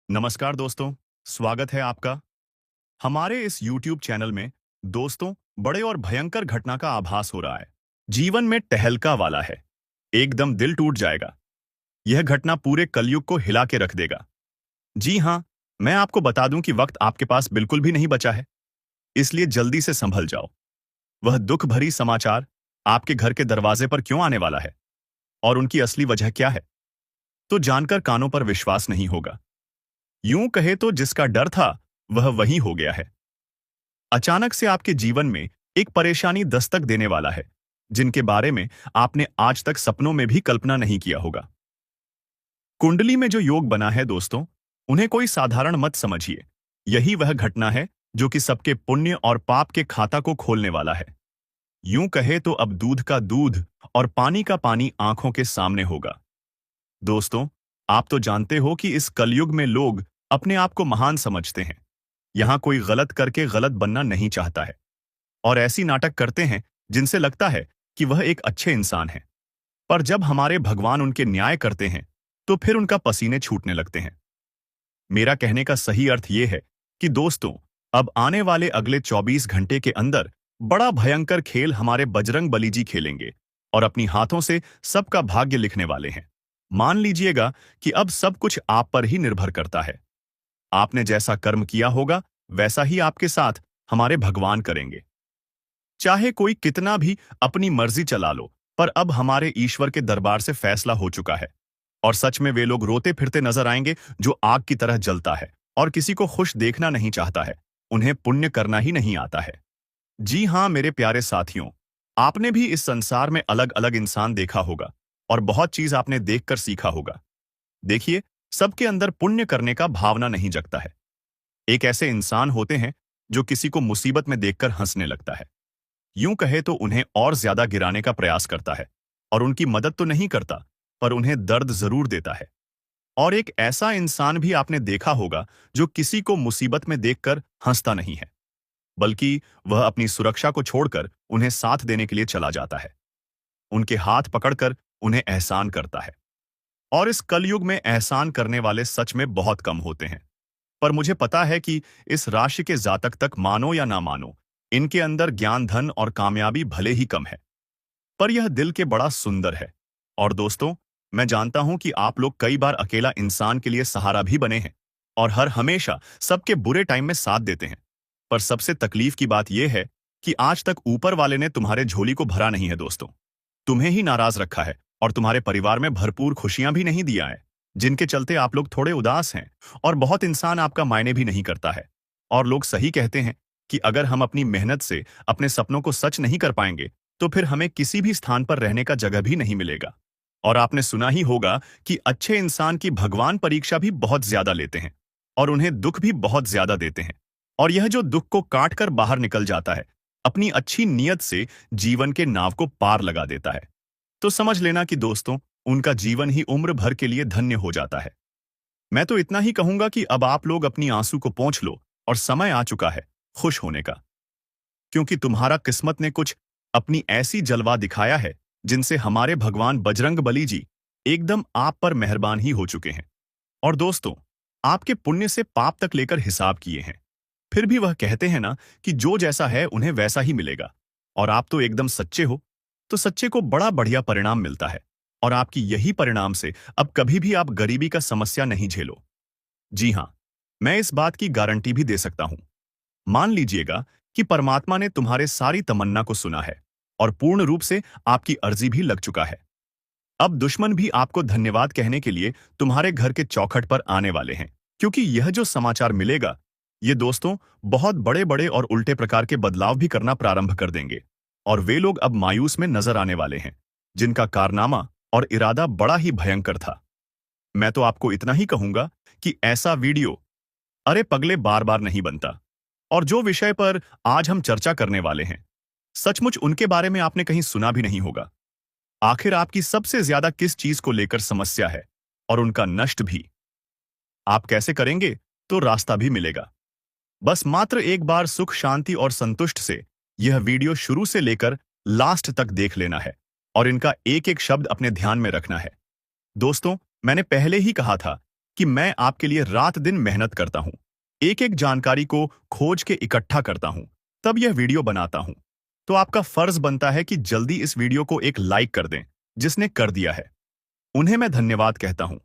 नमस्कार दोस्तों, स्वागत है आपका। हमारे इस YouTube चैनल में दोस्तों बड़े और भयंकर घटना का आभास हो रहा है। जीवन में टहलका वाला है। एकदम दिल टूट जाएगा। यह घटना पूरे कलयुग को हिला के रख देगा। जी हाँ, मैं आपको बता दूं कि वक्त आपके पास बिल्कुल भी नहीं बचा है। इसलिए जल्दी से संभल जाओ। वह दुख भरी समाचार आपके घर के दरवाजे पर क्यों आने वाला है और उनकी असली वजह क्या है, तो जानकर कानों पर विश्वास नहीं होगा। यूं कहे तो जिसका डर था वह वही हो गया है। अचानक से आपके जीवन में एक परेशानी दस्तक देने वाला है, जिनके बारे में आपने आज तक सपनों में भी कल्पना नहीं किया होगा। कुंडली में जो योग बना है दोस्तों, उन्हें कोई साधारण मत समझिए। यही वह घटना है जो कि सबके पुण्य और पाप के खाता को खोलने वाला है। यूं कहे तो अब दूध का दूध और पानी का पानी आंखों के सामने होगा। दोस्तों, आप तो जानते हो कि इस कलयुग में लोग अपने आप को महान समझते हैं। यहां कोई गलत करके गलत बनना नहीं चाहता है और ऐसी नाटक करते हैं जिनसे लगता है कि वह एक अच्छे इंसान हैं। पर जब हमारे भगवान उनके न्याय करते हैं तो फिर उनका पसीने छूटने लगते हैं। मेरा कहने का सही अर्थ यह है कि दोस्तों, अब आने वाले अगले 24 घंटे के अंदर बड़ा भयंकर खेल हमारे बजरंग बली जी खेलेंगे और अपनी हाथों से सबका भाग्य लिखने वाले हैं। मान लीजिएगा कि अब सब कुछ आप पर ही निर्भर करता है। आपने जैसा कर्म किया होगा वैसा ही आपके साथ हमारे भगवान करेंगे। चाहे कोई कितना भी अपनी मर्जी चला लो, पर अब हमारे ईश्वर के दरबार से फैसला हो चुका है। और सच में वे लोग रोते फिरते नजर आएंगे जो आग की तरह जलता है और किसी को खुश देखना नहीं चाहता है। उन्हें पुण्य करना ही नहीं आता है। जी हाँ मेरे प्यारे साथियों, आपने भी इस संसार में अलग अलग इंसान देखा होगा और बहुत चीज आपने देखकर सीखा होगा। देखिए, सबके अंदर पुण्य करने का भावना नहीं जगता है। एक ऐसे इंसान होते हैं जो किसी को मुसीबत में देखकर हंसने लगता है। यूं कहे तो उन्हें और ज्यादा गिराने का प्रयास करता है और उनकी मदद तो नहीं करता, पर उन्हें दर्द जरूर देता है। और एक ऐसा इंसान भी आपने देखा होगा जो किसी को मुसीबत में देखकर हंसता नहीं है, बल्कि वह अपनी सुरक्षा को छोड़कर उन्हें साथ देने के लिए चला जाता है। उनके हाथ पकड़कर उन्हें एहसान करता है। और इस कलयुग में एहसान करने वाले सच में बहुत कम होते हैं। पर मुझे पता है कि इस राशि के जातक तक मानो या ना मानो, इनके अंदर ज्ञान धन और कामयाबी भले ही कम है, पर यह दिल के बड़ा सुंदर है। और दोस्तों, मैं जानता हूं कि आप लोग कई बार अकेला इंसान के लिए सहारा भी बने हैं और हर हमेशा सबके बुरे टाइम में साथ देते हैं। पर सबसे तकलीफ की बात यह है कि आज तक ऊपर वाले ने तुम्हारे झोली को भरा नहीं है दोस्तों। तुम्हें ही नाराज रखा है और तुम्हारे परिवार में भरपूर खुशियां भी नहीं दिया है, जिनके चलते आप लोग थोड़े उदास हैं और बहुत इंसान आपका मायने भी नहीं करता है। और लोग सही कहते हैं कि अगर हम अपनी मेहनत से अपने सपनों को सच नहीं कर पाएंगे तो फिर हमें किसी भी स्थान पर रहने का जगह भी नहीं मिलेगा। और आपने सुना ही होगा कि अच्छे इंसान की भगवान परीक्षा भी बहुत ज्यादा लेते हैं और उन्हें दुख भी बहुत ज्यादा देते हैं। और यह जो दुख को काट कर बाहर निकल जाता है, अपनी अच्छी नीयत से जीवन के नाव को पार लगा देता है। तो समझ लेना कि दोस्तों, उनका जीवन ही उम्र भर के लिए धन्य हो जाता है। मैं तो इतना ही कहूंगा कि अब आप लोग अपनी आंसू को पोंछ लो और समय आ चुका है खुश होने का, क्योंकि तुम्हारा किस्मत ने कुछ अपनी ऐसी जलवा दिखाया है जिनसे हमारे भगवान बजरंग बली जी एकदम आप पर मेहरबान ही हो चुके हैं। और दोस्तों, आपके पुण्य से पाप तक लेकर हिसाब किए हैं। फिर भी वह कहते हैं ना कि जो जैसा है उन्हें वैसा ही मिलेगा। और आप तो एकदम सच्चे हो, तो सच्चे को बड़ा बढ़िया परिणाम मिलता है। और आपकी यही परिणाम से अब कभी भी आप गरीबी का समस्या नहीं झेलो। जी हां, मैं इस बात की गारंटी भी दे सकता हूं। मान लीजिएगा कि परमात्मा ने तुम्हारे सारी तमन्ना को सुना है और पूर्ण रूप से आपकी अर्जी भी लग चुका है। अब दुश्मन भी आपको धन्यवाद कहने के लिए तुम्हारे घर के चौखट पर आने वाले हैं, क्योंकि यह जो समाचार मिलेगा, ये दोस्तों बहुत बड़े बड़े और उल्टे प्रकार के बदलाव भी करना प्रारंभ कर देंगे। और वे लोग अब मायूस में नजर आने वाले हैं जिनका कारनामा और इरादा बड़ा ही भयंकर था। मैं तो आपको इतना ही कहूंगा कि ऐसा वीडियो अरे पगले बार बार नहीं बनता। और जो विषय पर आज हम चर्चा करने वाले हैं, सचमुच उनके बारे में आपने कहीं सुना भी नहीं होगा। आखिर आपकी सबसे ज्यादा किस चीज को लेकर समस्या है और उनका नष्ट भी आप कैसे करेंगे, तो रास्ता भी मिलेगा। बस मात्र एक बार सुख शांति और संतुष्ट से यह वीडियो शुरू से लेकर लास्ट तक देख लेना है और इनका एक एक शब्द अपने ध्यान में रखना है। दोस्तों, मैंने पहले ही कहा था कि मैं आपके लिए रात दिन मेहनत करता हूं, एक एक जानकारी को खोज के इकट्ठा करता हूं, तब यह वीडियो बनाता हूं। तो आपका फर्ज बनता है कि जल्दी इस वीडियो को एक लाइक कर दें, जिसने कर दिया है उन्हें मैं धन्यवाद कहता हूं।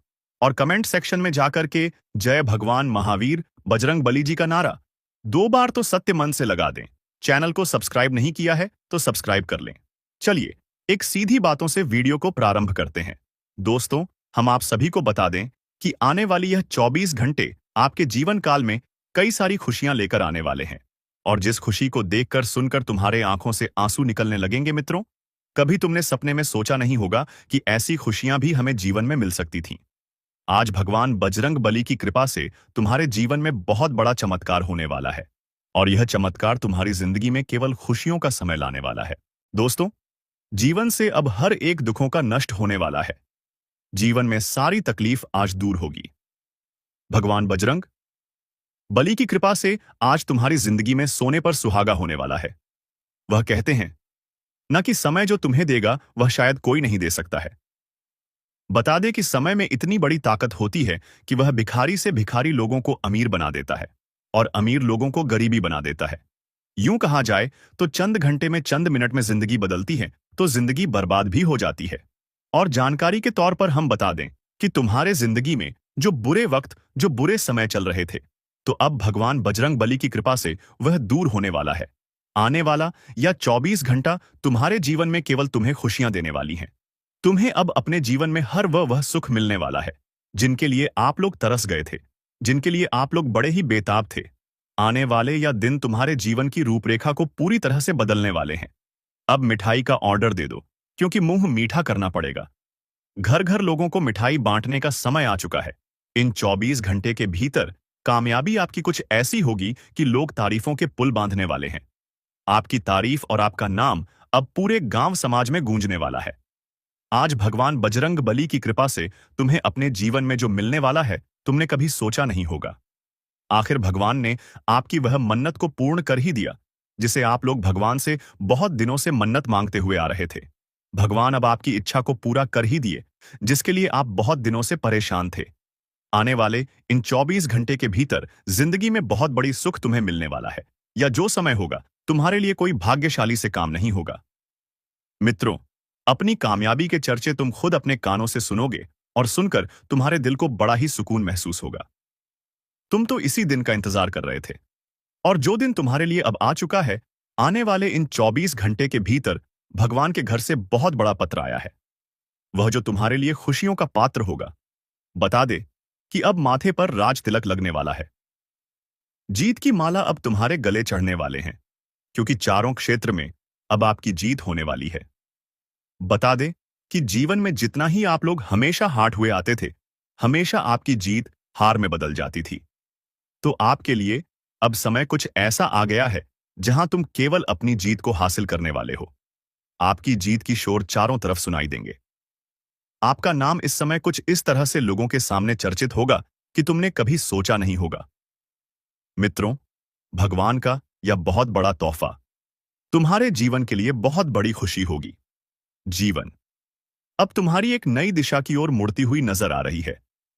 और कमेंट सेक्शन में जाकर के जय भगवान महावीर बजरंग बली जी का नारा 2 बार तो सत्य मन से लगा दें। चैनल को सब्सक्राइब नहीं किया है तो सब्सक्राइब कर लें। चलिए एक सीधी बातों से वीडियो को प्रारंभ करते हैं। दोस्तों, हम आप सभी को बता दें कि आने वाली यह 24 घंटे आपके जीवन काल में कई सारी खुशियां लेकर आने वाले हैं। और जिस खुशी को देखकर सुनकर तुम्हारे आंखों से आंसू निकलने लगेंगे मित्रों, कभी तुमने सपने में सोचा नहीं होगा कि ऐसी खुशियां भी हमें जीवन में मिल सकती थीं। आज भगवान बजरंग बली की कृपा से तुम्हारे जीवन में बहुत बड़ा चमत्कार होने वाला है। और यह चमत्कार तुम्हारी जिंदगी में केवल खुशियों का समय लाने वाला है। दोस्तों, जीवन से अब हर एक दुखों का नष्ट होने वाला है। जीवन में सारी तकलीफ आज दूर होगी। भगवान बजरंग बली की कृपा से आज तुम्हारी जिंदगी में सोने पर सुहागा होने वाला है। वह कहते हैं न कि समय जो तुम्हें देगा वह शायद कोई नहीं दे सकता है। बता दे कि समय में इतनी बड़ी ताकत होती है कि वह भिखारी से भिखारी लोगों को अमीर बना देता है और अमीर लोगों को गरीबी बना देता है। यूं कहा जाए तो चंद घंटे में चंद मिनट में जिंदगी बदलती है तो जिंदगी बर्बाद भी हो जाती है। और जानकारी के तौर पर हम बता दें कि तुम्हारे जिंदगी में जो बुरे वक्त, जो बुरे समय चल रहे थे, तो अब भगवान बजरंग बली की कृपा से वह दूर होने वाला है। आने वाला या 24 घंटा तुम्हारे जीवन में केवल तुम्हें खुशियां देने वाली हैं। तुम्हें अब अपने जीवन में हर वह सुख मिलने वाला है जिनके लिए आप लोग तरस गए थे, जिनके लिए आप लोग बड़े ही बेताब थे। आने वाले या दिन तुम्हारे जीवन की रूपरेखा को पूरी तरह से बदलने वाले हैं। अब मिठाई का ऑर्डर दे दो, क्योंकि मुंह मीठा करना पड़ेगा। घर घर लोगों को मिठाई बांटने का समय आ चुका है। इन 24 घंटे के भीतर कामयाबी आपकी कुछ ऐसी होगी कि लोग तारीफों के पुल बांधने वाले हैं। आपकी तारीफ और आपका नाम अब पूरे गांव समाज में गूंजने वाला है। आज भगवान बजरंग बली की कृपा से तुम्हें अपने जीवन में जो मिलने वाला है, तुमने कभी सोचा नहीं होगा। आखिर भगवान ने आपकी वह मन्नत को पूर्ण कर ही दिया, जिसे आप लोग भगवान से बहुत दिनों से मन्नत मांगते हुए आ रहे थे। भगवान अब आपकी इच्छा को पूरा कर ही दिए, जिसके लिए आप बहुत दिनों से परेशान थे। आने वाले इन 24 घंटे के भीतर जिंदगी में बहुत बड़ी सुख तुम्हें मिलने वाला है। या जो समय होगा तुम्हारे लिए कोई भाग्यशाली से काम नहीं होगा। मित्रों, अपनी कामयाबी के चर्चे तुम खुद अपने कानों से सुनोगे और सुनकर तुम्हारे दिल को बड़ा ही सुकून महसूस होगा। तुम तो इसी दिन का इंतजार कर रहे थे, और जो दिन तुम्हारे लिए अब आ चुका है। आने वाले इन 24 घंटे के भीतर भगवान के घर से बहुत बड़ा पत्र आया है, वह जो तुम्हारे लिए खुशियों का पात्र होगा। बता दे कि अब माथे पर राज तिलक लगने वाला है। जीत की माला अब तुम्हारे गले चढ़ने वाले हैं, क्योंकि चारों क्षेत्र में अब आपकी जीत होने वाली है। बता दे कि जीवन में जितना ही आप लोग हमेशा हार हुए आते थे, हमेशा आपकी जीत हार में बदल जाती थी। तो आपके लिए अब समय कुछ ऐसा आ गया है जहां तुम केवल अपनी जीत को हासिल करने वाले हो। आपकी जीत की शोर चारों तरफ सुनाई देंगे। आपका नाम इस समय कुछ इस तरह से लोगों के सामने चर्चित होगा कि तुमने कभी सोचा नहीं होगा। मित्रों, भगवान का यह बहुत बड़ा तोहफा तुम्हारे जीवन के लिए बहुत बड़ी खुशी होगी। जीवन अब तुम्हारी एक नई दिशा की ओर मुड़ती हुई नजर आ रही है,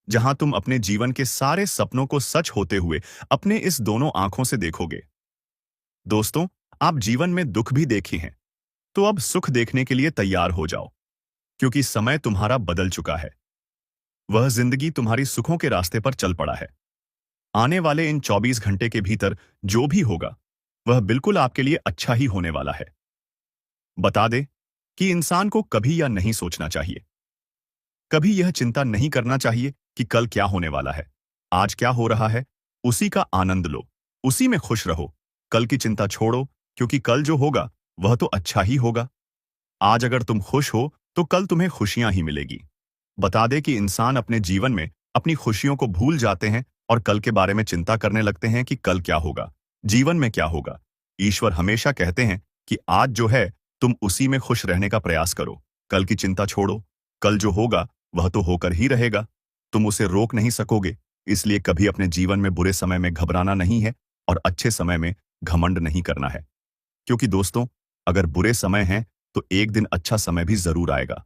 जहां तुम अपने जीवन के सारे सपनों को सच होते हुए अपने इस दोनों आंखों से देखोगे। दोस्तों, आप जीवन में दुख भी देखे हैं, तो अब सुख देखने के लिए तैयार हो जाओ, क्योंकि समय तुम्हारा बदल चुका है। वह जिंदगी तुम्हारी सुखों के रास्ते पर चल पड़ा है। आने वाले इन 24 घंटे के भीतर जो भी होगा वह बिल्कुल आपके लिए अच्छा ही होने वाला है। बता दे कि इंसान को कभी यह नहीं सोचना चाहिए, कभी यह चिंता नहीं करना चाहिए कि कल क्या होने वाला है। आज क्या हो रहा है उसी का आनंद लो, उसी में खुश रहो। कल की चिंता छोड़ो, क्योंकि कल जो होगा वह तो अच्छा ही होगा। आज अगर तुम खुश हो तो कल तुम्हें खुशियां ही मिलेगी। बता दे कि इंसान अपने जीवन में अपनी खुशियों को भूल जाते हैं और कल के बारे में चिंता करने लगते हैं कि कल क्या होगा, जीवन में क्या होगा। ईश्वर हमेशा कहते हैं कि आज जो है तुम उसी में खुश रहने का प्रयास करो। कल की चिंता छोड़ो, कल जो होगा वह तो होकर ही रहेगा, तुम उसे रोक नहीं सकोगे। इसलिए कभी अपने जीवन में बुरे समय में घबराना नहीं है और अच्छे समय में घमंड नहीं करना है। क्योंकि दोस्तों, अगर बुरे समय हैं तो एक दिन अच्छा समय भी जरूर आएगा।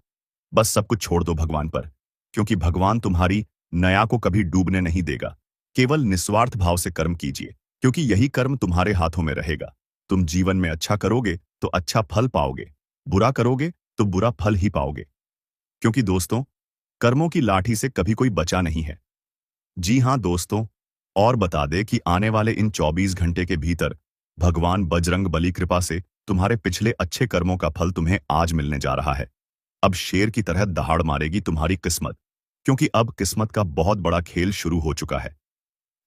बस सब कुछ छोड़ दो भगवान पर, क्योंकि भगवान तुम्हारी नया को कभी डूबने नहीं देगा। केवल निस्वार्थ भाव से कर्म कीजिए, क्योंकि यही कर्म तुम्हारे हाथों में रहेगा। तुम जीवन में अच्छा करोगे तो अच्छा फल पाओगे, बुरा करोगे तो बुरा फल ही पाओगे। क्योंकि दोस्तों, कर्मों की लाठी से कभी कोई बचा नहीं है। जी हाँ दोस्तों, और बता दे कि आने वाले इन 24 घंटे के भीतर भगवान बजरंग बली कृपा से तुम्हारे पिछले अच्छे कर्मों का फल तुम्हें आज मिलने जा रहा है। अब शेर की तरह दहाड़ मारेगी तुम्हारी किस्मत, क्योंकि अब किस्मत का बहुत बड़ा खेल शुरू हो चुका है।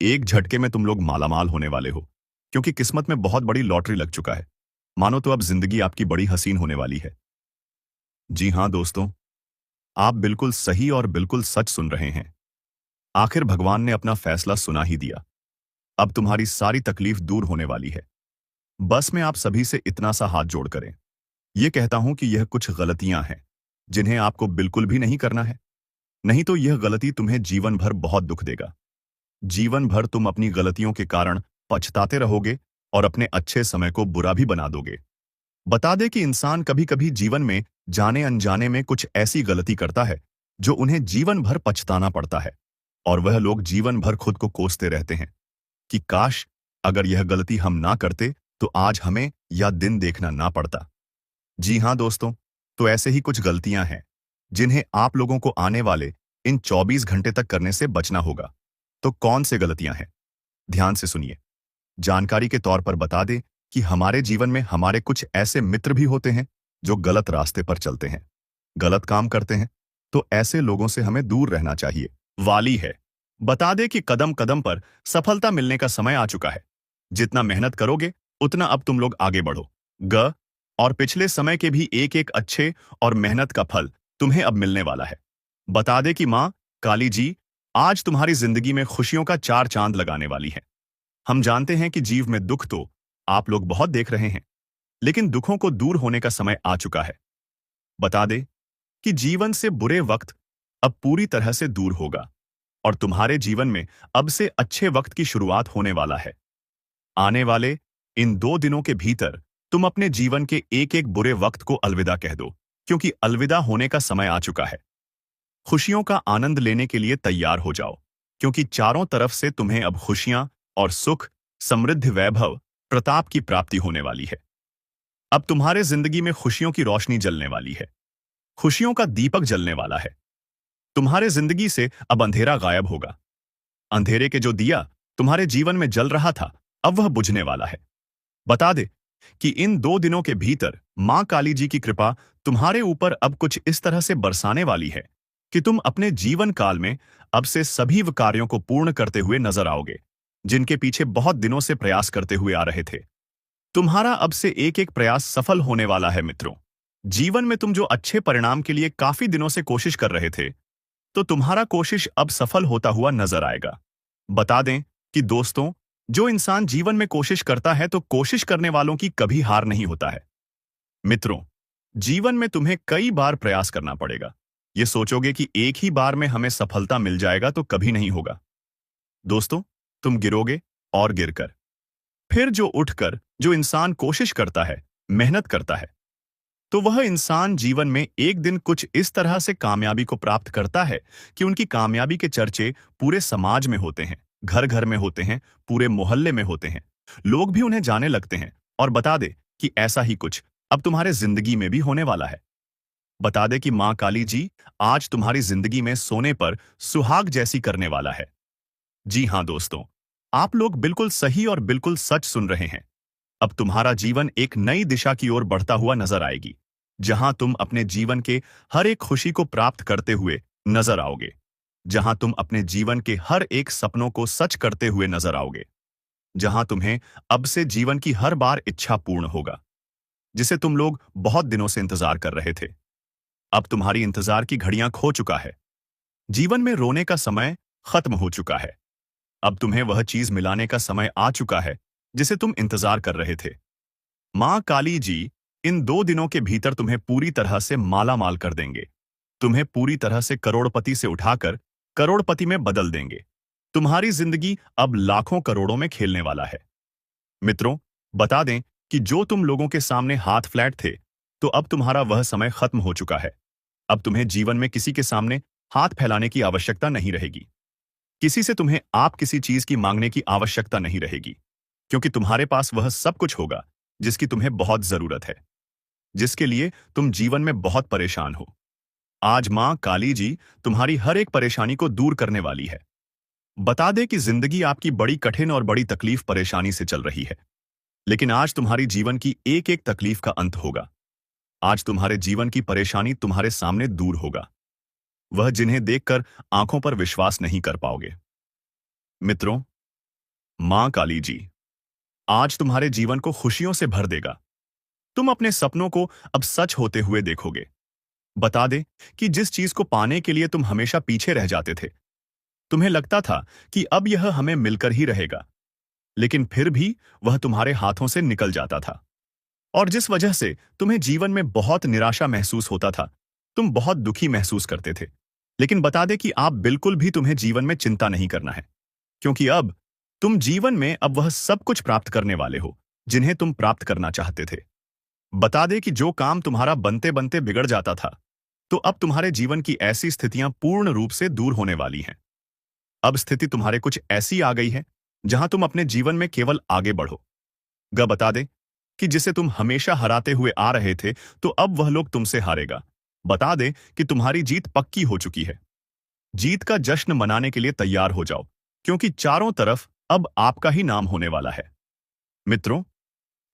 एक झटके में तुम लोग मालामाल होने वाले हो, क्योंकि किस्मत में बहुत बड़ी लॉटरी लग चुका है। मानो तो अब जिंदगी आपकी बड़ी हसीन होने वाली है। जी हाँ दोस्तों, आप बिल्कुल सही और बिल्कुल सच सुन रहे हैं। आखिर भगवान ने अपना फैसला सुना ही दिया। अब तुम्हारी सारी तकलीफ दूर होने वाली है। बस मैं आप सभी से इतना सा हाथ जोड़ करें, ये कहता हूं कि यह कुछ गलतियां हैं जिन्हें आपको बिल्कुल भी नहीं करना है। नहीं तो यह गलती तुम्हें जीवन भर बहुत दुख देगा। जीवन भर तुम अपनी गलतियों के कारण पछताते रहोगे और अपने अच्छे समय को बुरा भी बना दोगे। बता दे कि इंसान कभी कभी जीवन में जाने अनजाने में कुछ ऐसी गलती करता है जो उन्हें जीवन भर पछताना पड़ता है, और वह लोग जीवन भर खुद को कोसते रहते हैं कि काश अगर यह गलती हम ना करते तो आज हमें यह दिन देखना ना पड़ता। जी हाँ दोस्तों, तो ऐसे ही कुछ गलतियां हैं जिन्हें आप लोगों को आने वाले इन 24 घंटे तक करने से बचना होगा। तो कौन से गलतियां हैं? ध्यान से सुनिए। जानकारी के तौर पर बता दें कि हमारे जीवन में हमारे कुछ ऐसे मित्र भी होते हैं जो गलत रास्ते पर चलते हैं, गलत काम करते हैं, तो ऐसे लोगों से हमें दूर रहना चाहिए। वाली है, बता दे कि कदम कदम पर सफलता मिलने का समय आ चुका है। जितना मेहनत करोगे उतना अब तुम लोग आगे बढ़ो ग और पिछले समय के भी एक एक अच्छे और मेहनत का फल तुम्हें अब मिलने वाला है। बता दे कि माँ काली जी आज तुम्हारी जिंदगी में खुशियों का 4 चांद लगाने वाली है। हम जानते हैं कि जीव में दुख तो आप लोग बहुत देख रहे हैं, लेकिन दुखों को दूर होने का समय आ चुका है। बता दे कि जीवन से बुरे वक्त अब पूरी तरह से दूर होगा और तुम्हारे जीवन में अब से अच्छे वक्त की शुरुआत होने वाला है। आने वाले इन 2 दिनों के भीतर तुम अपने जीवन के एक एक बुरे वक्त को अलविदा कह दो, क्योंकि अलविदा होने का समय आ चुका है। खुशियों का आनंद लेने के लिए तैयार हो जाओ, क्योंकि चारों तरफ से तुम्हें अब खुशियां और सुख, समृद्धि, वैभव, प्रताप की प्राप्ति होने वाली है। अब तुम्हारे जिंदगी में खुशियों की रोशनी जलने वाली है, खुशियों का दीपक जलने वाला है। तुम्हारे जिंदगी से अब अंधेरा गायब होगा। अंधेरे के जो दिया तुम्हारे जीवन में जल रहा था, अब वह बुझने वाला है। बता दे कि इन 2 दिनों के भीतर मां काली जी की कृपा तुम्हारे ऊपर अब कुछ इस तरह से बरसाने वाली है कि तुम अपने जीवन काल में अब से सभी व कार्यों को पूर्ण करते हुए नजर आओगे, जिनके पीछे बहुत दिनों से प्रयास करते हुए आ रहे थे। तुम्हारा अब से एक एक प्रयास सफल होने वाला है मित्रों। जीवन में तुम जो अच्छे परिणाम के लिए काफी दिनों से कोशिश कर रहे थे, तो तुम्हारा कोशिश अब सफल होता हुआ नजर आएगा। बता दें कि दोस्तों, जो इंसान जीवन में कोशिश करता है तो कोशिश करने वालों की कभी हार नहीं होता है। मित्रों, जीवन में तुम्हें कई बार प्रयास करना पड़ेगा। ये सोचोगे कि एक ही बार में हमें सफलता मिल जाएगा तो कभी नहीं होगा। दोस्तों, तुम गिरोगे और गिरकर फिर जो उठकर जो इंसान कोशिश करता है, मेहनत करता है, तो वह इंसान जीवन में एक दिन कुछ इस तरह से कामयाबी को प्राप्त करता है कि उनकी कामयाबी के चर्चे पूरे समाज में होते हैं, घर घर में होते हैं, पूरे मोहल्ले में होते हैं। लोग भी उन्हें जाने लगते हैं। और बता दे कि ऐसा ही कुछ अब तुम्हारे जिंदगी में भी होने वाला है। बता दे कि मां काली जी आज तुम्हारी जिंदगी में सोने पर सुहाग जैसी करने वाला है। जी हां दोस्तों, आप लोग बिल्कुल सही और बिल्कुल सच सुन रहे हैं। अब तुम्हारा जीवन एक नई दिशा की ओर बढ़ता हुआ नजर आएगी, जहां तुम अपने जीवन के हर एक खुशी को प्राप्त करते हुए नजर आओगे, जहां तुम अपने जीवन के हर एक सपनों को सच करते हुए नजर आओगे, जहां तुम्हें अब से जीवन की हर बार इच्छा पूर्ण होगा, जिसे तुम लोग बहुत दिनों से इंतजार कर रहे थे। अब तुम्हारी इंतजार की घड़ियां खो चुका है। जीवन में रोने का समय खत्म हो चुका है। अब तुम्हें वह चीज मिलाने का समय आ चुका है जिसे तुम इंतजार कर रहे थे। मां काली जी इन 2 दिनों के भीतर तुम्हें पूरी तरह से माला माल कर देंगे। तुम्हें पूरी तरह से करोड़पति से उठाकर करोड़पति में बदल देंगे। तुम्हारी जिंदगी अब लाखों करोड़ों में खेलने वाला है। मित्रों, बता दें कि जो तुम लोगों के सामने हाथ फ्लैट थे, तो अब तुम्हारा वह समय खत्म हो चुका है। अब तुम्हें जीवन में किसी के सामने हाथ फैलाने की आवश्यकता नहीं रहेगी। किसी से तुम्हें आप किसी चीज की मांगने की आवश्यकता नहीं रहेगी, क्योंकि तुम्हारे पास वह सब कुछ होगा जिसकी तुम्हें बहुत जरूरत है, जिसके लिए तुम जीवन में बहुत परेशान हो। आज मां काली जी तुम्हारी हर एक परेशानी को दूर करने वाली है। बता दे कि जिंदगी आपकी बड़ी कठिन और बड़ी तकलीफ परेशानी से चल रही है, लेकिन आज तुम्हारी जीवन की एक एक तकलीफ का अंत होगा। आज तुम्हारे जीवन की परेशानी तुम्हारे सामने दूर होगा, वह जिन्हें देखकर आंखों पर विश्वास नहीं कर पाओगे। मित्रों, मां काली जी आज तुम्हारे जीवन को खुशियों से भर देगा। तुम अपने सपनों को अब सच होते हुए देखोगे। बता दे कि जिस चीज को पाने के लिए तुम हमेशा पीछे रह जाते थे, तुम्हें लगता था कि अब यह हमें मिलकर ही रहेगा, लेकिन फिर भी वह तुम्हारे हाथों से निकल जाता था। और जिस वजह से तुम्हें जीवन में बहुत निराशा महसूस होता था, तुम बहुत दुखी महसूस करते थे। लेकिन बता दे कि आप बिल्कुल भी तुम्हें जीवन में चिंता नहीं करना है, क्योंकि अब तुम जीवन में अब वह सब कुछ प्राप्त करने वाले हो जिन्हें तुम प्राप्त करना चाहते थे। बता दे कि जो काम तुम्हारा बनते बनते बिगड़ जाता था, तो अब तुम्हारे जीवन की ऐसी स्थितियां पूर्ण रूप से दूर होने वाली हैं। अब स्थिति तुम्हारे कुछ ऐसी आ गई है जहां तुम अपने जीवन में केवल आगे बढ़ो। बता दे कि जिसे तुम हमेशा हराते हुए आ रहे थे, तो अब वह लोग तुमसे हारेगा। बता दे कि तुम्हारी जीत पक्की हो चुकी है। जीत का जश्न मनाने के लिए तैयार हो जाओ, क्योंकि चारों तरफ अब आपका ही नाम होने वाला है। मित्रों,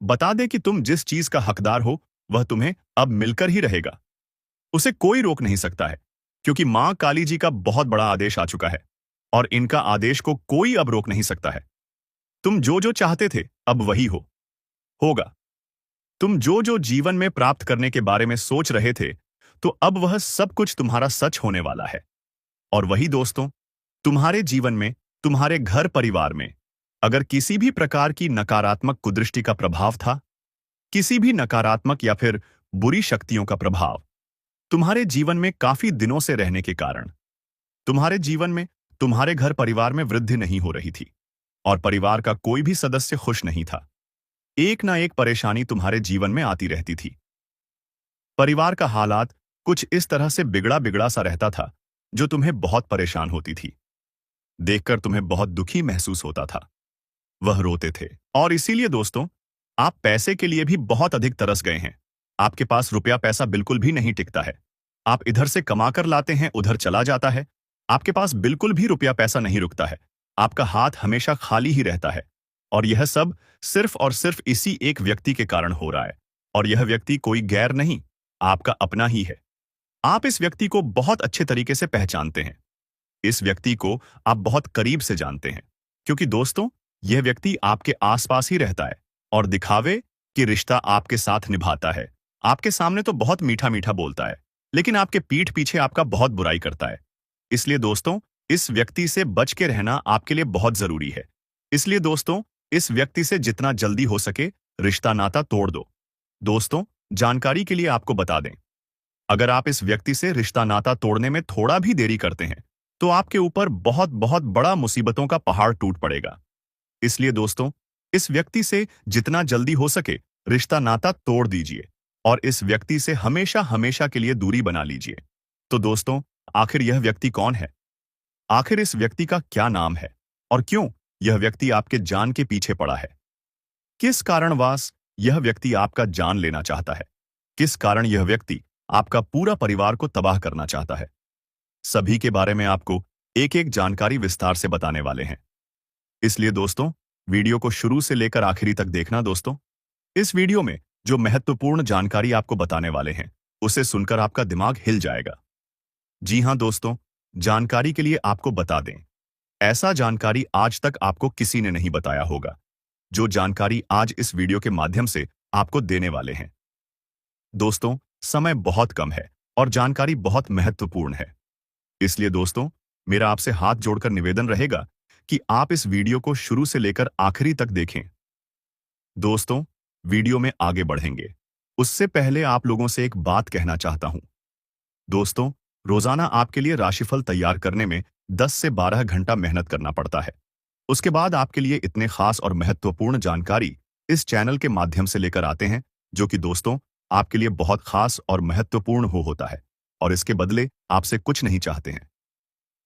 बता दे कि तुम जिस चीज का हकदार हो, वह तुम्हें अब मिलकर ही रहेगा। उसे कोई रोक नहीं सकता है, क्योंकि मां काली जी का बहुत बड़ा आदेश आ चुका है, और इनका आदेश को कोई अब रोक नहीं सकता है। तुम जो जो चाहते थे अब वही होगा। तुम जो जो जीवन में प्राप्त करने के बारे में सोच रहे थे, तो अब वह सब कुछ तुम्हारा सच होने वाला है। और वही दोस्तों, तुम्हारे जीवन में, तुम्हारे घर परिवार में अगर किसी भी प्रकार की नकारात्मक कुदृष्टि का प्रभाव था, किसी भी नकारात्मक या फिर बुरी शक्तियों का प्रभाव तुम्हारे जीवन में काफी दिनों से रहने के कारण तुम्हारे जीवन में, तुम्हारे घर परिवार में वृद्धि नहीं हो रही थी, और परिवार का कोई भी सदस्य खुश नहीं था। एक ना एक परेशानी तुम्हारे जीवन में आती रहती थी। परिवार का हालात कुछ इस तरह से बिगड़ा बिगड़ा सा रहता था, जो तुम्हें बहुत परेशान होती थी। देखकर तुम्हें बहुत दुखी महसूस होता था। वह रोते थे। और इसीलिए दोस्तों, आप पैसे के लिए भी बहुत अधिक तरस गए हैं। आपके पास रुपया पैसा बिल्कुल भी नहीं टिकता है। आप इधर से कमाकर लाते हैं, उधर चला जाता है। आपके पास बिल्कुल भी रुपया पैसा नहीं रुकता है। आपका हाथ हमेशा खाली ही रहता है। और यह सब सिर्फ और सिर्फ इसी एक व्यक्ति के कारण हो रहा है। और यह व्यक्ति कोई गैर नहीं, आपका अपना ही है। आप इस व्यक्ति को बहुत अच्छे तरीके से पहचानते हैं। इस व्यक्ति को आप बहुत करीब से जानते हैं, क्योंकि दोस्तों, यह व्यक्ति आपके आसपास ही रहता है और दिखावे कि रिश्ता आपके साथ निभाता है। आपके सामने तो बहुत मीठा मीठा बोलता है, लेकिन आपके पीठ पीछे आपका बहुत बुराई करता है। इसलिए दोस्तों, इस व्यक्ति से बच के रहना आपके लिए बहुत जरूरी है। इसलिए दोस्तों, इस व्यक्ति से जितना जल्दी हो सके रिश्ता नाता तोड़ दो। दोस्तों, जानकारी के लिए आपको बता दें, अगर आप इस व्यक्ति से रिश्ता नाता तोड़ने में थोड़ा भी देरी करते हैं, तो आपके ऊपर बहुत बहुत बड़ा मुसीबतों का पहाड़ टूट पड़ेगा। इसलिए दोस्तों, इस व्यक्ति से जितना जल्दी हो सके रिश्ता नाता तोड़ दीजिए और इस व्यक्ति से हमेशा हमेशा के लिए दूरी बना लीजिए। तो दोस्तों, आखिर यह व्यक्ति कौन है? आखिर इस व्यक्ति का क्या नाम है और क्यों यह व्यक्ति आपके जान के पीछे पड़ा है? किस कारणवश यह व्यक्ति आपका जान लेना चाहता है? किस कारण यह व्यक्ति आपका पूरा परिवार को तबाह करना चाहता है? सभी के बारे में आपको एक एक जानकारी विस्तार से बताने वाले हैं। इसलिए दोस्तों, वीडियो को शुरू से लेकर आखिरी तक देखना। दोस्तों, इस वीडियो में जो महत्वपूर्ण जानकारी आपको बताने वाले हैं, उसे सुनकर आपका दिमाग हिल जाएगा। जी हां दोस्तों, जानकारी के लिए आपको बता दें, ऐसा जानकारी आज तक आपको किसी ने नहीं बताया होगा, जो जानकारी आज इस वीडियो के माध्यम से आपको देने वाले हैं। दोस्तों, समय बहुत कम है और जानकारी बहुत महत्वपूर्ण है। इसलिए दोस्तों, मेरा आपसे हाथ जोड़कर निवेदन रहेगा कि आप इस वीडियो को शुरू से लेकर आखिरी तक देखें। दोस्तों, वीडियो में आगे बढ़ेंगे उससे पहले आप लोगों से एक बात कहना चाहता हूं। दोस्तों, रोजाना आपके लिए राशिफल तैयार करने में 10 से 12 घंटा मेहनत करना पड़ता है। उसके बाद आपके लिए इतने खास और महत्वपूर्ण जानकारी इस चैनल के माध्यम से लेकर आते हैं, जो कि दोस्तों आपके लिए बहुत खास और महत्वपूर्ण होता है, और इसके बदले आपसे कुछ नहीं चाहते हैं।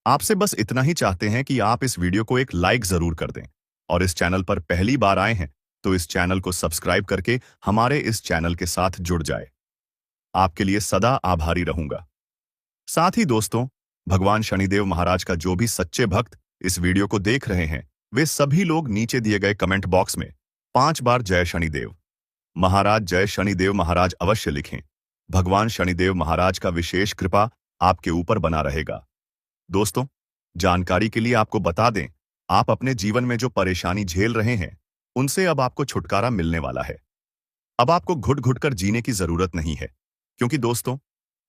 आपसे बस इतना ही चाहते हैं कि आप इस वीडियो को एक लाइक जरूर कर दें और इस चैनल पर पहली बार आए हैं तो इस चैनल को सब्सक्राइब करके हमारे इस चैनल के साथ जुड़ जाए। आपके लिए सदा आभारी रहूंगा। साथ ही दोस्तों, भगवान शनिदेव महाराज का जो भी सच्चे भक्त इस वीडियो को देख रहे हैं, वे सभी लोग नीचे दिए गए कमेंट बॉक्स में 5 बार जय शनिदेव महाराज, जय शनिदेव महाराज अवश्य लिखें। भगवान शनिदेव महाराज का विशेष कृपा आपके ऊपर बना रहेगा। दोस्तों, जानकारी के लिए आपको बता दें, आप अपने जीवन में जो परेशानी झेल रहे हैं, उनसे अब आपको छुटकारा मिलने वाला है। अब आपको घुट घुट कर जीने की जरूरत नहीं है, क्योंकि दोस्तों,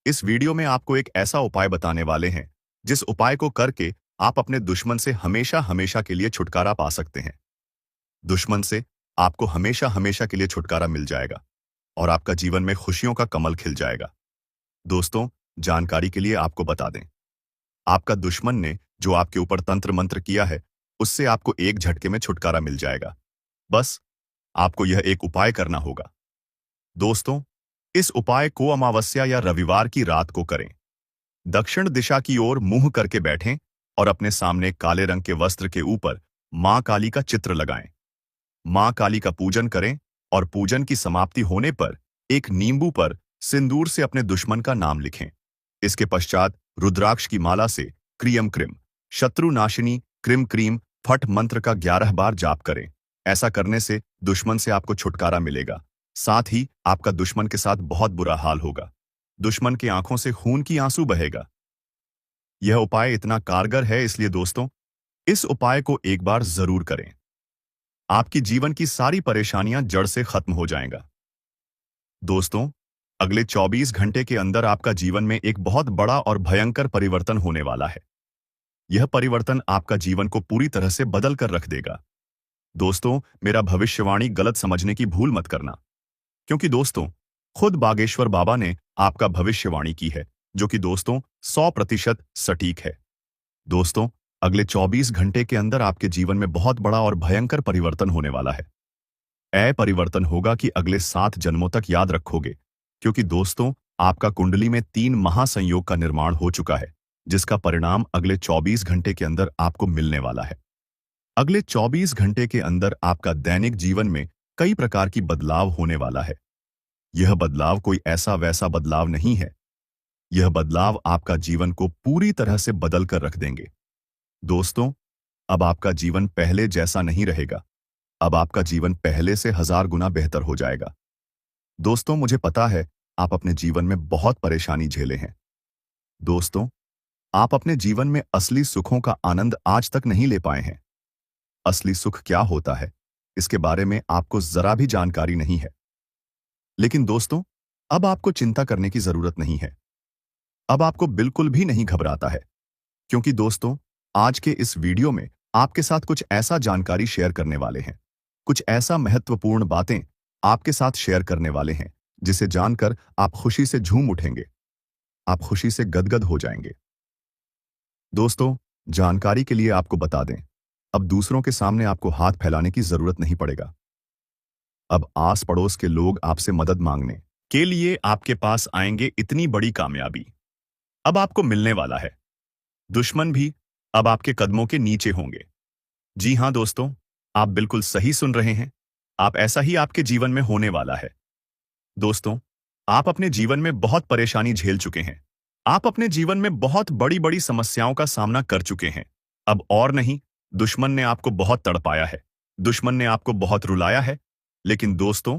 इस वीडियो में आपको एक ऐसा उपाय बताने वाले हैं जिस उपाय को करके आप अपने दुश्मन से हमेशा हमेशा के लिए छुटकारा पा सकते हैं। दुश्मन से आपको हमेशा हमेशा के लिए छुटकारा मिल जाएगा और आपका जीवन में खुशियों का कमल खिल जाएगा। दोस्तों, जानकारी के लिए आपको बता दें, आपका दुश्मन ने जो आपके ऊपर तंत्र मंत्र किया है, उससे आपको एक झटके में छुटकारा मिल जाएगा। बस आपको यह एक उपाय करना होगा। दोस्तों, इस उपाय को अमावस्या या रविवार की रात को करें। दक्षिण दिशा की ओर मुंह करके बैठें और अपने सामने काले रंग के वस्त्र के ऊपर मां काली का चित्र लगाएं। मां काली का पूजन करें और पूजन की समाप्ति होने पर एक नींबू पर सिंदूर से अपने दुश्मन का नाम लिखें। इसके पश्चात रुद्राक्ष की माला से क्रियम क्रिम शत्रु नाशिनी क्रिम क्रीम फट मंत्र का 11 बार जाप करें। ऐसा करने से दुश्मन से आपको छुटकारा मिलेगा। साथ ही आपका दुश्मन के साथ बहुत बुरा हाल होगा। दुश्मन की आंखों से खून की आंसू बहेगा। यह उपाय इतना कारगर है, इसलिए दोस्तों, इस उपाय को एक बार जरूर करें। आपकी जीवन की सारी परेशानियां जड़ से खत्म हो जाएगा। दोस्तों, अगले 24 घंटे के अंदर आपका जीवन में एक बहुत बड़ा और भयंकर परिवर्तन होने वाला है। यह परिवर्तन आपका जीवन को पूरी तरह से बदल कर रख देगा। दोस्तों, मेरा भविष्यवाणी गलत समझने की भूल मत करना, क्योंकि दोस्तों, खुद बागेश्वर बाबा ने आपका भविष्यवाणी की है, जो कि दोस्तों 100% सटीक है। दोस्तों, अगले 24 घंटे के अंदर आपके जीवन में बहुत बड़ा और भयंकर परिवर्तन होने वाला है। यह परिवर्तन होगा कि अगले 7 जन्मों तक याद रखोगे, क्योंकि दोस्तों, आपका कुंडली में 3 महासंयोग का निर्माण हो चुका है, जिसका परिणाम अगले 24 घंटे के अंदर आपको मिलने वाला है। अगले 24 घंटे के अंदर आपका दैनिक जीवन में कई प्रकार की बदलाव होने वाला है। यह बदलाव कोई ऐसा वैसा बदलाव नहीं है। यह बदलाव आपका जीवन को पूरी तरह से बदल कर रख देंगे। दोस्तों, अब आपका जीवन पहले जैसा नहीं रहेगा। अब आपका जीवन पहले से 1000 गुना बेहतर हो जाएगा। दोस्तों, मुझे पता है आप अपने जीवन में बहुत परेशानी झेले हैं। दोस्तों, आप अपने जीवन में असली सुखों का आनंद आज तक नहीं ले पाए हैं। असली सुख क्या होता है, इसके बारे में आपको जरा भी जानकारी नहीं है। लेकिन दोस्तों, अब आपको चिंता करने की जरूरत नहीं है। अब आपको बिल्कुल भी नहीं घबराता है, क्योंकि दोस्तों, आज के इस वीडियो में आपके साथ कुछ ऐसा जानकारी शेयर करने वाले हैं, कुछ ऐसा महत्वपूर्ण बातें आपके साथ शेयर करने वाले हैं, जिसे जानकर आप खुशी से झूम उठेंगे। आप खुशी से गदगद हो जाएंगे। दोस्तों, जानकारी के लिए आपको बता दें, अब दूसरों के सामने आपको हाथ फैलाने की जरूरत नहीं पड़ेगा। अब आस पड़ोस के लोग आपसे मदद मांगने के लिए आपके पास आएंगे। इतनी बड़ी कामयाबी अब आपको मिलने वाला है। दुश्मन भी अब आपके कदमों के नीचे होंगे। जी हां दोस्तों, आप बिल्कुल सही सुन रहे हैं। आप ऐसा ही आपके जीवन में होने वाला है। दोस्तों, आप अपने जीवन में बहुत परेशानी झेल चुके हैं। आप अपने जीवन में बहुत बड़ी बड़ी समस्याओं का सामना कर चुके हैं। अब और नहीं, दुश्मन ने आपको बहुत तड़पाया है। दुश्मन ने आपको बहुत रुलाया है। लेकिन दोस्तों,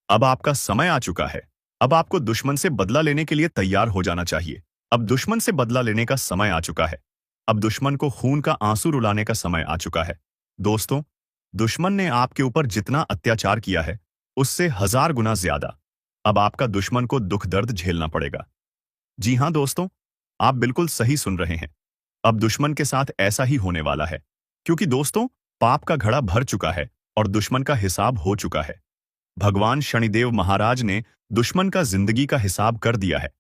अब आपका समय आ चुका है। अब आपको दुश्मन से बदला लेने के लिए तैयार हो जाना चाहिए। अब दुश्मन से बदला लेने का समय आ चुका है। अब दुश्मन को खून का आंसू रुलाने का समय आ चुका है। दोस्तों, दुश्मन ने आपके ऊपर जितना अत्याचार किया है, उससे 1000 गुना ज्यादा अब आपका दुश्मन को दुख दर्द झेलना पड़ेगा। जी हां दोस्तों, आप बिल्कुल सही सुन रहे हैं। अब दुश्मन के साथ ऐसा ही होने वाला है, क्योंकि दोस्तों, पाप का घड़ा भर चुका है और दुश्मन का हिसाब हो चुका है। भगवान शनिदेव महाराज ने दुश्मन का जिंदगी का हिसाब कर दिया है।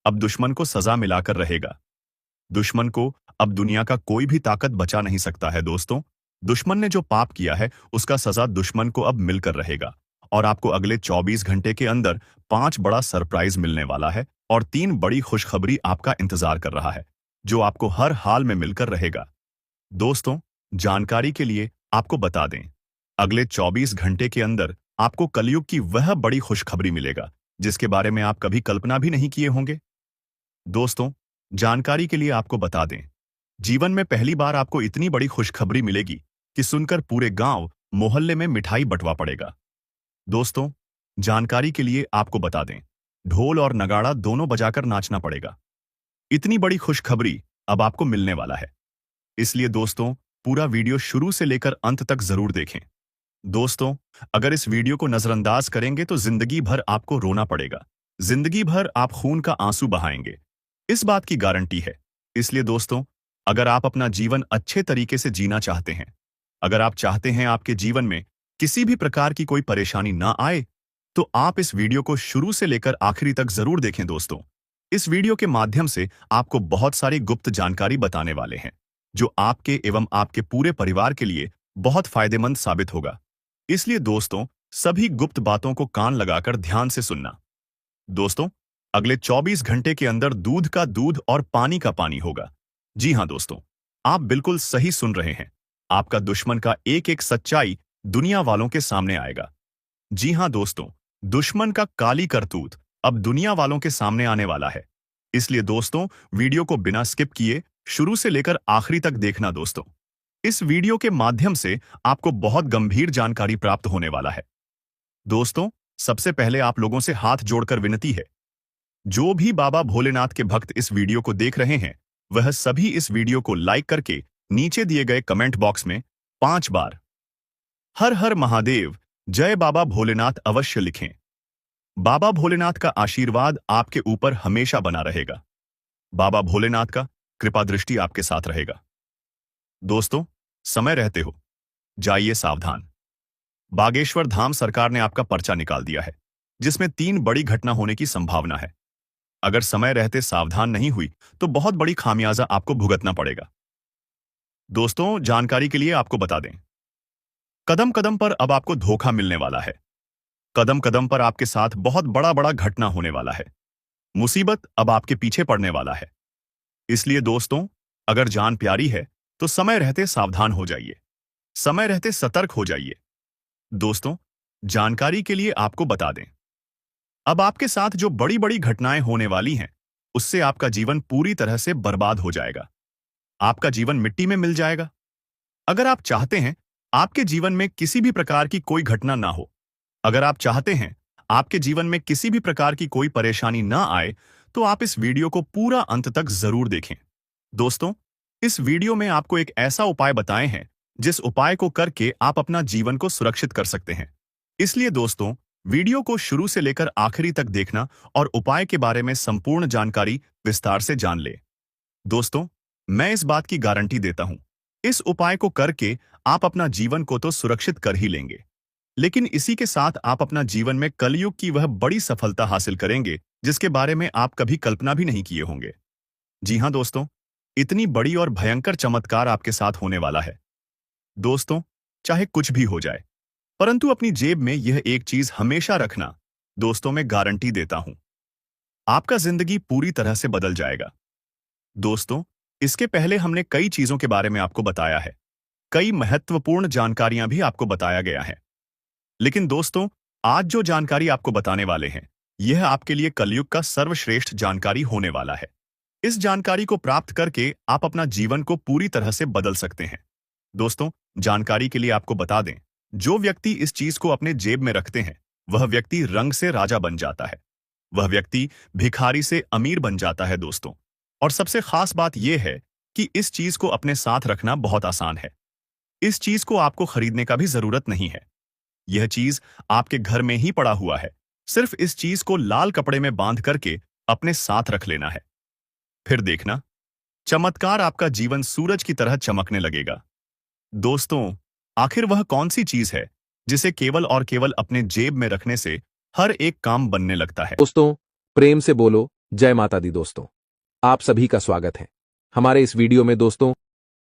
अब दुश्मन को सजा मिलाकर रहेगा। दुश्मन को अब दुनिया का कोई भी ताकत बचा नहीं सकता है। दोस्तों, दुश्मन ने जो पाप किया है, उसका सजा दुश्मन को अब मिलकर रहेगा। और आपको अगले 24 घंटे के अंदर 5 बड़ा सरप्राइज मिलने वाला है और 3 बड़ी खुशखबरी आपका इंतजार कर रहा है। जो आपको हर हाल में मिलकर रहेगा। दोस्तों, जानकारी के लिए आपको बता दें, अगले 24 घंटे के अंदर आपको कलयुग की वह बड़ी खुशखबरी मिलेगा जिसके बारे में आप कभी कल्पना भी नहीं किए होंगे। दोस्तों, जानकारी के लिए आपको बता दें, जीवन में पहली बार आपको इतनी बड़ी खुशखबरी मिलेगी कि सुनकर पूरे गांव मोहल्ले में मिठाई बंटवा पड़ेगा। दोस्तों, जानकारी के लिए आपको बता दें, ढोल और नगाड़ा दोनों बजाकर नाचना पड़ेगा। इतनी बड़ी खुशखबरी अब आपको मिलने वाला है। इसलिए दोस्तों, पूरा वीडियो शुरू से लेकर अंत तक जरूर देखें। दोस्तों, अगर इस वीडियो को नजरअंदाज करेंगे तो जिंदगी भर आपको रोना पड़ेगा, जिंदगी भर आप खून का आंसू बहाएंगे, इस बात की गारंटी है। इसलिए दोस्तों, अगर आप अपना जीवन अच्छे तरीके से जीना चाहते हैं, अगर आप चाहते हैं आपके जीवन में किसी भी प्रकार की कोई परेशानी ना आए, तो आप इस वीडियो को शुरू से लेकर आखिरी तक जरूर देखें। दोस्तों, इस वीडियो के माध्यम से आपको बहुत सारी गुप्त जानकारी बताने वाले हैं जो आपके एवं आपके पूरे परिवार के लिए बहुत फायदेमंद साबित होगा। इसलिए दोस्तों, सभी गुप्त बातों को कान लगाकर ध्यान से सुनना। दोस्तों, अगले 24 घंटे के अंदर दूध का दूध और पानी का पानी होगा। जी हां दोस्तों, आप बिल्कुल सही सुन रहे हैं। आपका दुश्मन का एक एक सच्चाई दुनिया वालों के सामने आएगा। जी हां दोस्तों, दुश्मन का काली करतूत अब दुनिया वालों के सामने आने वाला है। इसलिए दोस्तों, वीडियो को बिना स्किप किए शुरू से लेकर आखिरी तक देखना। दोस्तों, इस वीडियो के माध्यम से आपको बहुत गंभीर जानकारी प्राप्त होने वाला है। दोस्तों, सबसे पहले आप लोगों से हाथ जोड़कर विनती है, जो भी बाबा भोलेनाथ के भक्त इस वीडियो को देख रहे हैं, वह सभी इस वीडियो को लाइक करके नीचे दिए गए कमेंट बॉक्स में 5 बार हर हर महादेव जय बाबा भोलेनाथ अवश्य लिखें। बाबा भोलेनाथ का आशीर्वाद आपके ऊपर हमेशा बना रहेगा। बाबा भोलेनाथ का कृपा दृष्टि आपके साथ रहेगा। दोस्तों, समय रहते हो जाइए सावधान। बागेश्वर धाम सरकार ने आपका पर्चा निकाल दिया है, जिसमें 3 बड़ी घटना होने की संभावना है। अगर समय रहते सावधान नहीं हुई तो बहुत बड़ी खामियाजा आपको भुगतना पड़ेगा। दोस्तों, जानकारी के लिए आपको बता दें, कदम कदम पर अब आपको धोखा मिलने वाला है। कदम कदम पर आपके साथ बहुत बड़ा बड़ा घटना होने वाला है। मुसीबत अब आपके पीछे पड़ने वाला है। इसलिए दोस्तों, अगर जान प्यारी है तो समय रहते सावधान हो जाइए, समय रहते सतर्क हो जाइए। दोस्तों, जानकारी के लिए आपको बता दें, अब आपके साथ जो बड़ी बड़ी घटनाएं होने वाली हैं, उससे आपका जीवन पूरी तरह से बर्बाद हो जाएगा। आपका जीवन मिट्टी में मिल जाएगा। अगर आप चाहते हैं आपके जीवन में किसी भी प्रकार की कोई घटना ना हो, अगर आप चाहते हैं आपके जीवन में किसी भी प्रकार की कोई परेशानी ना आए, तो आप इस वीडियो को पूरा अंत तक जरूर देखें। दोस्तों, इस वीडियो में आपको एक ऐसा उपाय बताए हैं जिस उपाय को करके आप अपना जीवन को सुरक्षित कर सकते हैं। इसलिए दोस्तों, वीडियो को शुरू से लेकर आखिरी तक देखना और उपाय के बारे में संपूर्ण जानकारी विस्तार से जान ले। दोस्तों, मैं इस बात की गारंटी देता हूं, इस उपाय को करके आप अपना जीवन को तो सुरक्षित कर ही लेंगे, लेकिन इसी के साथ आप अपना जीवन में कलयुग की वह बड़ी सफलता हासिल करेंगे जिसके बारे में आप कभी कल्पना भी नहीं किए होंगे। जी हां दोस्तों, इतनी बड़ी और भयंकर चमत्कार आपके साथ होने वाला है। दोस्तों, चाहे कुछ भी हो जाए, परंतु अपनी जेब में यह एक चीज हमेशा रखना। दोस्तों, मैं गारंटी देता हूं, आपका जिंदगी पूरी तरह से बदल जाएगा। दोस्तों, इसके पहले हमने कई चीजों के बारे में आपको बताया है, कई महत्वपूर्ण जानकारियां भी आपको बताया गया है। लेकिन दोस्तों, आज जो जानकारी आपको बताने वाले हैं, यह आपके लिए कलयुग का सर्वश्रेष्ठ जानकारी होने वाला है। इस जानकारी को प्राप्त करके आप अपना जीवन को पूरी तरह से बदल सकते हैं। दोस्तों, जानकारी के लिए आपको बता दें, जो व्यक्ति इस चीज को अपने जेब में रखते हैं, वह व्यक्ति रंग से राजा बन जाता है, वह व्यक्ति भिखारी से अमीर बन जाता है। दोस्तों, और सबसे खास बात यह है कि इस चीज को अपने साथ रखना बहुत आसान है। इस चीज को आपको खरीदने का भी जरूरत नहीं है। यह चीज आपके घर में ही पड़ा हुआ है। सिर्फ इस चीज को लाल कपड़े में बांध करके अपने साथ रख लेना है। फिर देखना, चमत्कार आपका जीवन सूरज की तरह चमकने लगेगा। दोस्तों, आखिर वह कौन सी चीज है जिसे केवल और केवल अपने जेब में रखने से हर एक काम बनने लगता है? दोस्तों, प्रेम से बोलो जय माता दी। दोस्तों, आप सभी का स्वागत है हमारे इस वीडियो में। दोस्तों,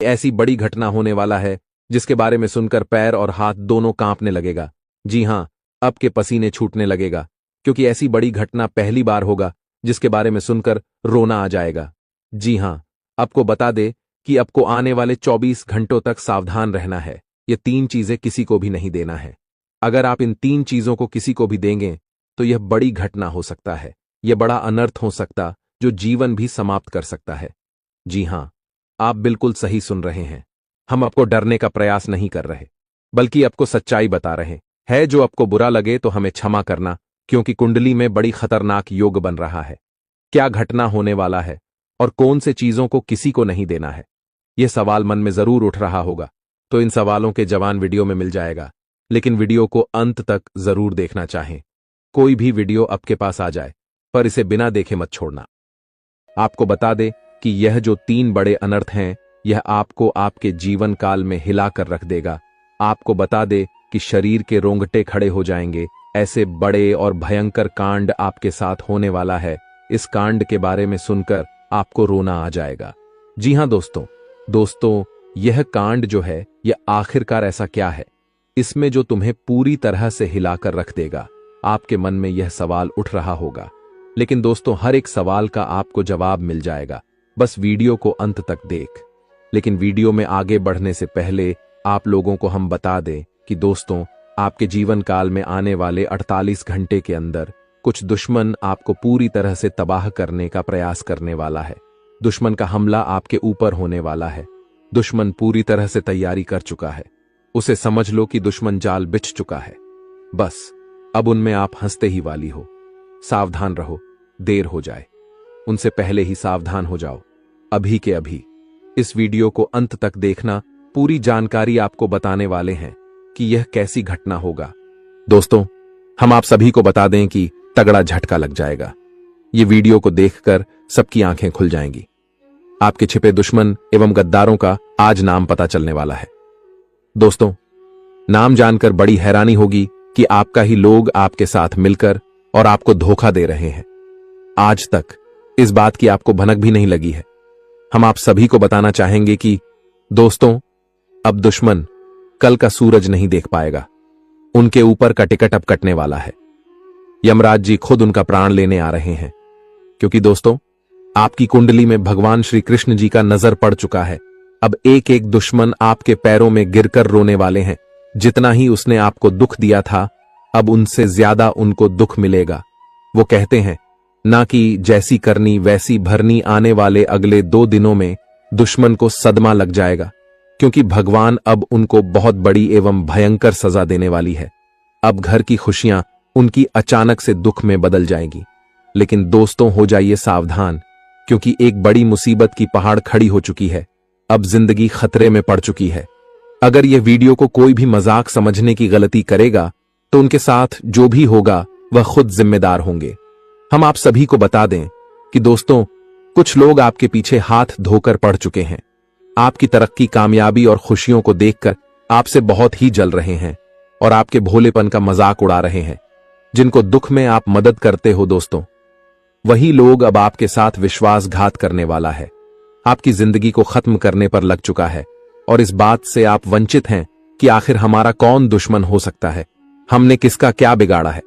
ऐसी बड़ी घटना होने वाला है जिसके बारे में सुनकर पैर और हाथ दोनों कांपने लगेगा। जी हां, अब के पसीने छूटने लगेगा, क्योंकि ऐसी बड़ी घटना पहली बार होगा जिसके बारे में सुनकर रोना आ जाएगा। जी हां, आपको बता दे कि आपको आने वाले 24 घंटों तक सावधान रहना है। ये 3 चीजें किसी को भी नहीं देना है। अगर आप इन 3 चीजों को किसी को भी देंगे तो यह बड़ी घटना हो सकता है। यह बड़ा अनर्थ हो सकता जो जीवन भी समाप्त कर सकता है। जी हां, आप बिल्कुल सही सुन रहे हैं। हम आपको डरने का प्रयास नहीं कर रहे, बल्कि आपको सच्चाई बता रहे हैं। जो आपको बुरा लगे तो हमें क्षमा करना, क्योंकि कुंडली में बड़ी खतरनाक योग बन रहा है। क्या घटना होने वाला है और कौन से चीजों को किसी को नहीं देना है, यह सवाल मन में जरूर उठ रहा होगा। तो इन सवालों के जवाब वीडियो में मिल जाएगा, लेकिन वीडियो को अंत तक जरूर देखना चाहें। कोई भी वीडियो आपके पास आ जाए पर इसे बिना देखे मत छोड़ना। आपको बता दे कि यह जो 3 बड़े अनर्थ हैं, यह आपको आपके जीवन काल में हिलाकर रख देगा। आपको बता दे कि शरीर के रोंगटे खड़े हो जाएंगे। ऐसे बड़े और भयंकर कांड आपके साथ होने वाला है। इस कांड के बारे में सुनकर आपको रोना आ जाएगा। जी हां दोस्तों, यह कांड जो है, यह आखिरकार ऐसा क्या है, इसमें जो तुम्हें पूरी तरह से हिलाकर रख देगा। आपके मन में यह सवाल उठ रहा होगा, लेकिन दोस्तों, हर एक सवाल का आपको जवाब मिल जाएगा। बस वीडियो को अंत तक देख। लेकिन वीडियो में आगे बढ़ने से पहले आप लोगों को हम बता दें कि दोस्तों, आपके जीवन काल में आने वाले 48 घंटे के अंदर कुछ दुश्मन आपको पूरी तरह से तबाह करने का प्रयास करने वाला है। दुश्मन का हमला आपके ऊपर होने वाला है। दुश्मन पूरी तरह से तैयारी कर चुका है। उसे समझ लो कि दुश्मन जाल बिछ चुका है। बस अब उनमें आप हंसते ही वाली हो। सावधान रहो, देर हो जाए। उनसे पहले ही सावधान हो जाओ, अभी के अभी। इस वीडियो को अंत तक देखना, पूरी जानकारी आपको बताने वाले हैं कि यह कैसी घटना होगा। दोस्तों, हम आप सभी को बता दें कि तगड़ा झटका लग जाएगा। ये वीडियो को देखकर सबकी आंखें खुल जाएंगी। आपके छिपे दुश्मन एवं गद्दारों का आज नाम पता चलने वाला है। दोस्तों, नाम जानकर बड़ी हैरानी होगी कि आपका ही लोग आपके साथ मिलकर और आपको धोखा दे रहे हैं। आज तक इस बात की आपको भनक भी नहीं लगी है। हम आप सभी को बताना चाहेंगे कि दोस्तों, अब दुश्मन कल का सूरज नहीं देख पाएगा। उनके ऊपर का टिकट अब कटने वाला है। यमराज जी खुद उनका प्राण लेने आ रहे हैं, क्योंकि दोस्तों, आपकी कुंडली में भगवान श्री कृष्ण जी का नजर पड़ चुका है। अब एक एक दुश्मन आपके पैरों में गिरकर रोने वाले हैं। जितना ही उसने आपको दुख दिया था, अब उनसे ज्यादा उनको दुख मिलेगा। वो कहते हैं ना कि जैसी करनी वैसी भरनी। आने वाले अगले 2 दिनों में दुश्मन को सदमा लग जाएगा, क्योंकि भगवान अब उनको बहुत बड़ी एवं भयंकर सजा देने वाली है। अब घर की खुशियां उनकी अचानक से दुख में बदल जाएंगी। लेकिन दोस्तों, हो जाइए सावधान, क्योंकि एक बड़ी मुसीबत की पहाड़ खड़ी हो चुकी है। अब जिंदगी खतरे में पड़ चुकी है। अगर यह वीडियो को कोई भी मजाक समझने की गलती करेगा तो उनके साथ जो भी होगा वह खुद जिम्मेदार होंगे। हम आप सभी को बता दें कि दोस्तों, कुछ लोग आपके पीछे हाथ धोकर पड़ चुके हैं। आपकी तरक्की, कामयाबी और खुशियों को देखकर आपसे बहुत ही जल रहे हैं और आपके भोलेपन का मजाक उड़ा रहे हैं। जिनको दुख में आप मदद करते हो दोस्तों, वही लोग अब आपके साथ विश्वासघात करने वाला है। आपकी जिंदगी को खत्म करने पर लग चुका है और इस बात से आप वंचित हैं कि आखिर हमारा कौन दुश्मन हो सकता है, हमने किसका क्या बिगाड़ा है।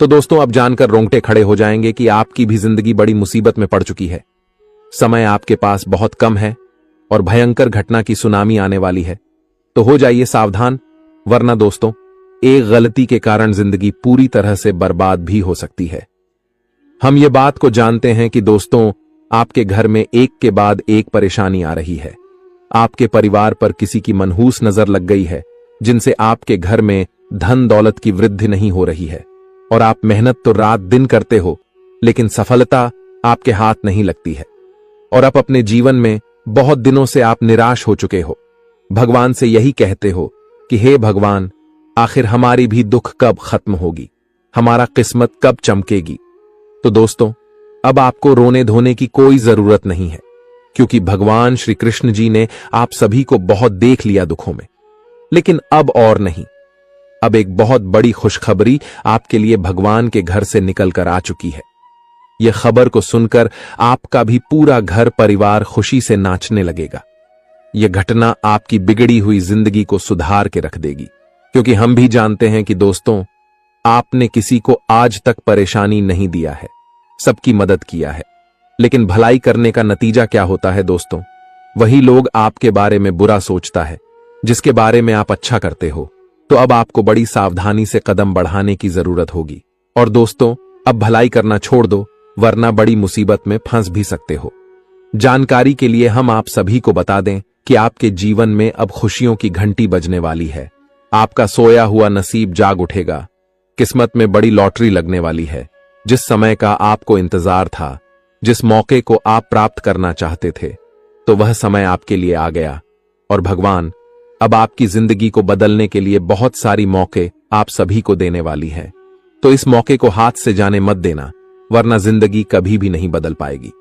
तो दोस्तों, अब जानकर रोंगटे खड़े हो जाएंगे कि आपकी भी जिंदगी बड़ी मुसीबत में पड़ चुकी है। समय आपके पास बहुत कम है और भयंकर घटना की सुनामी आने वाली है। तो हो जाइए सावधान, वरना दोस्तों, एक गलती के कारण जिंदगी पूरी तरह से बर्बाद भी हो सकती है। हम ये बात को जानते हैं कि दोस्तों, आपके घर में एक के बाद एक परेशानी आ रही है। आपके परिवार पर किसी की मनहूस नजर लग गई है, जिनसे आपके घर में धन दौलत की वृद्धि नहीं हो रही है। और आप मेहनत तो रात दिन करते हो, लेकिन सफलता आपके हाथ नहीं लगती है। और आप अपने जीवन में बहुत दिनों से आप निराश हो चुके हो। भगवान से यही कहते हो कि हे भगवान, आखिर हमारी भी दुख कब खत्म होगी, हमारा किस्मत कब चमकेगी। तो दोस्तों, अब आपको रोने धोने की कोई जरूरत नहीं है, क्योंकि भगवान श्री कृष्ण जी ने आप सभी को बहुत देख लिया दुखों में। लेकिन अब और नहीं। अब एक बहुत बड़ी खुशखबरी आपके लिए भगवान के घर से निकलकर आ चुकी है। यह खबर को सुनकर आपका भी पूरा घर परिवार खुशी से नाचने लगेगा। यह घटना आपकी बिगड़ी हुई जिंदगी को सुधार के रख देगी, क्योंकि हम भी जानते हैं कि दोस्तों, आपने किसी को आज तक परेशानी नहीं दिया है, सबकी मदद किया है। लेकिन भलाई करने का नतीजा क्या होता है दोस्तों? वही लोग आपके बारे में बुरा सोचता है जिसके बारे में आप अच्छा करते हो। तो अब आपको बड़ी सावधानी से कदम बढ़ाने की जरूरत होगी। और दोस्तों, अब भलाई करना छोड़ दो, वरना बड़ी मुसीबत में फंस भी सकते हो। जानकारी के लिए हम आप सभी को बता दें कि आपके जीवन में अब खुशियों की घंटी बजने वाली है। आपका सोया हुआ नसीब जाग उठेगा। किस्मत में बड़ी लॉटरी लगने वाली है। जिस समय का आपको इंतजार था, जिस मौके को आप प्राप्त करना चाहते थे, तो वह समय आपके लिए आ गया। और भगवान अब आपकी जिंदगी को बदलने के लिए बहुत सारी मौके आप सभी को देने वाली है। तो इस मौके को हाथ से जाने मत देना, वरना जिंदगी कभी भी नहीं बदल पाएगी।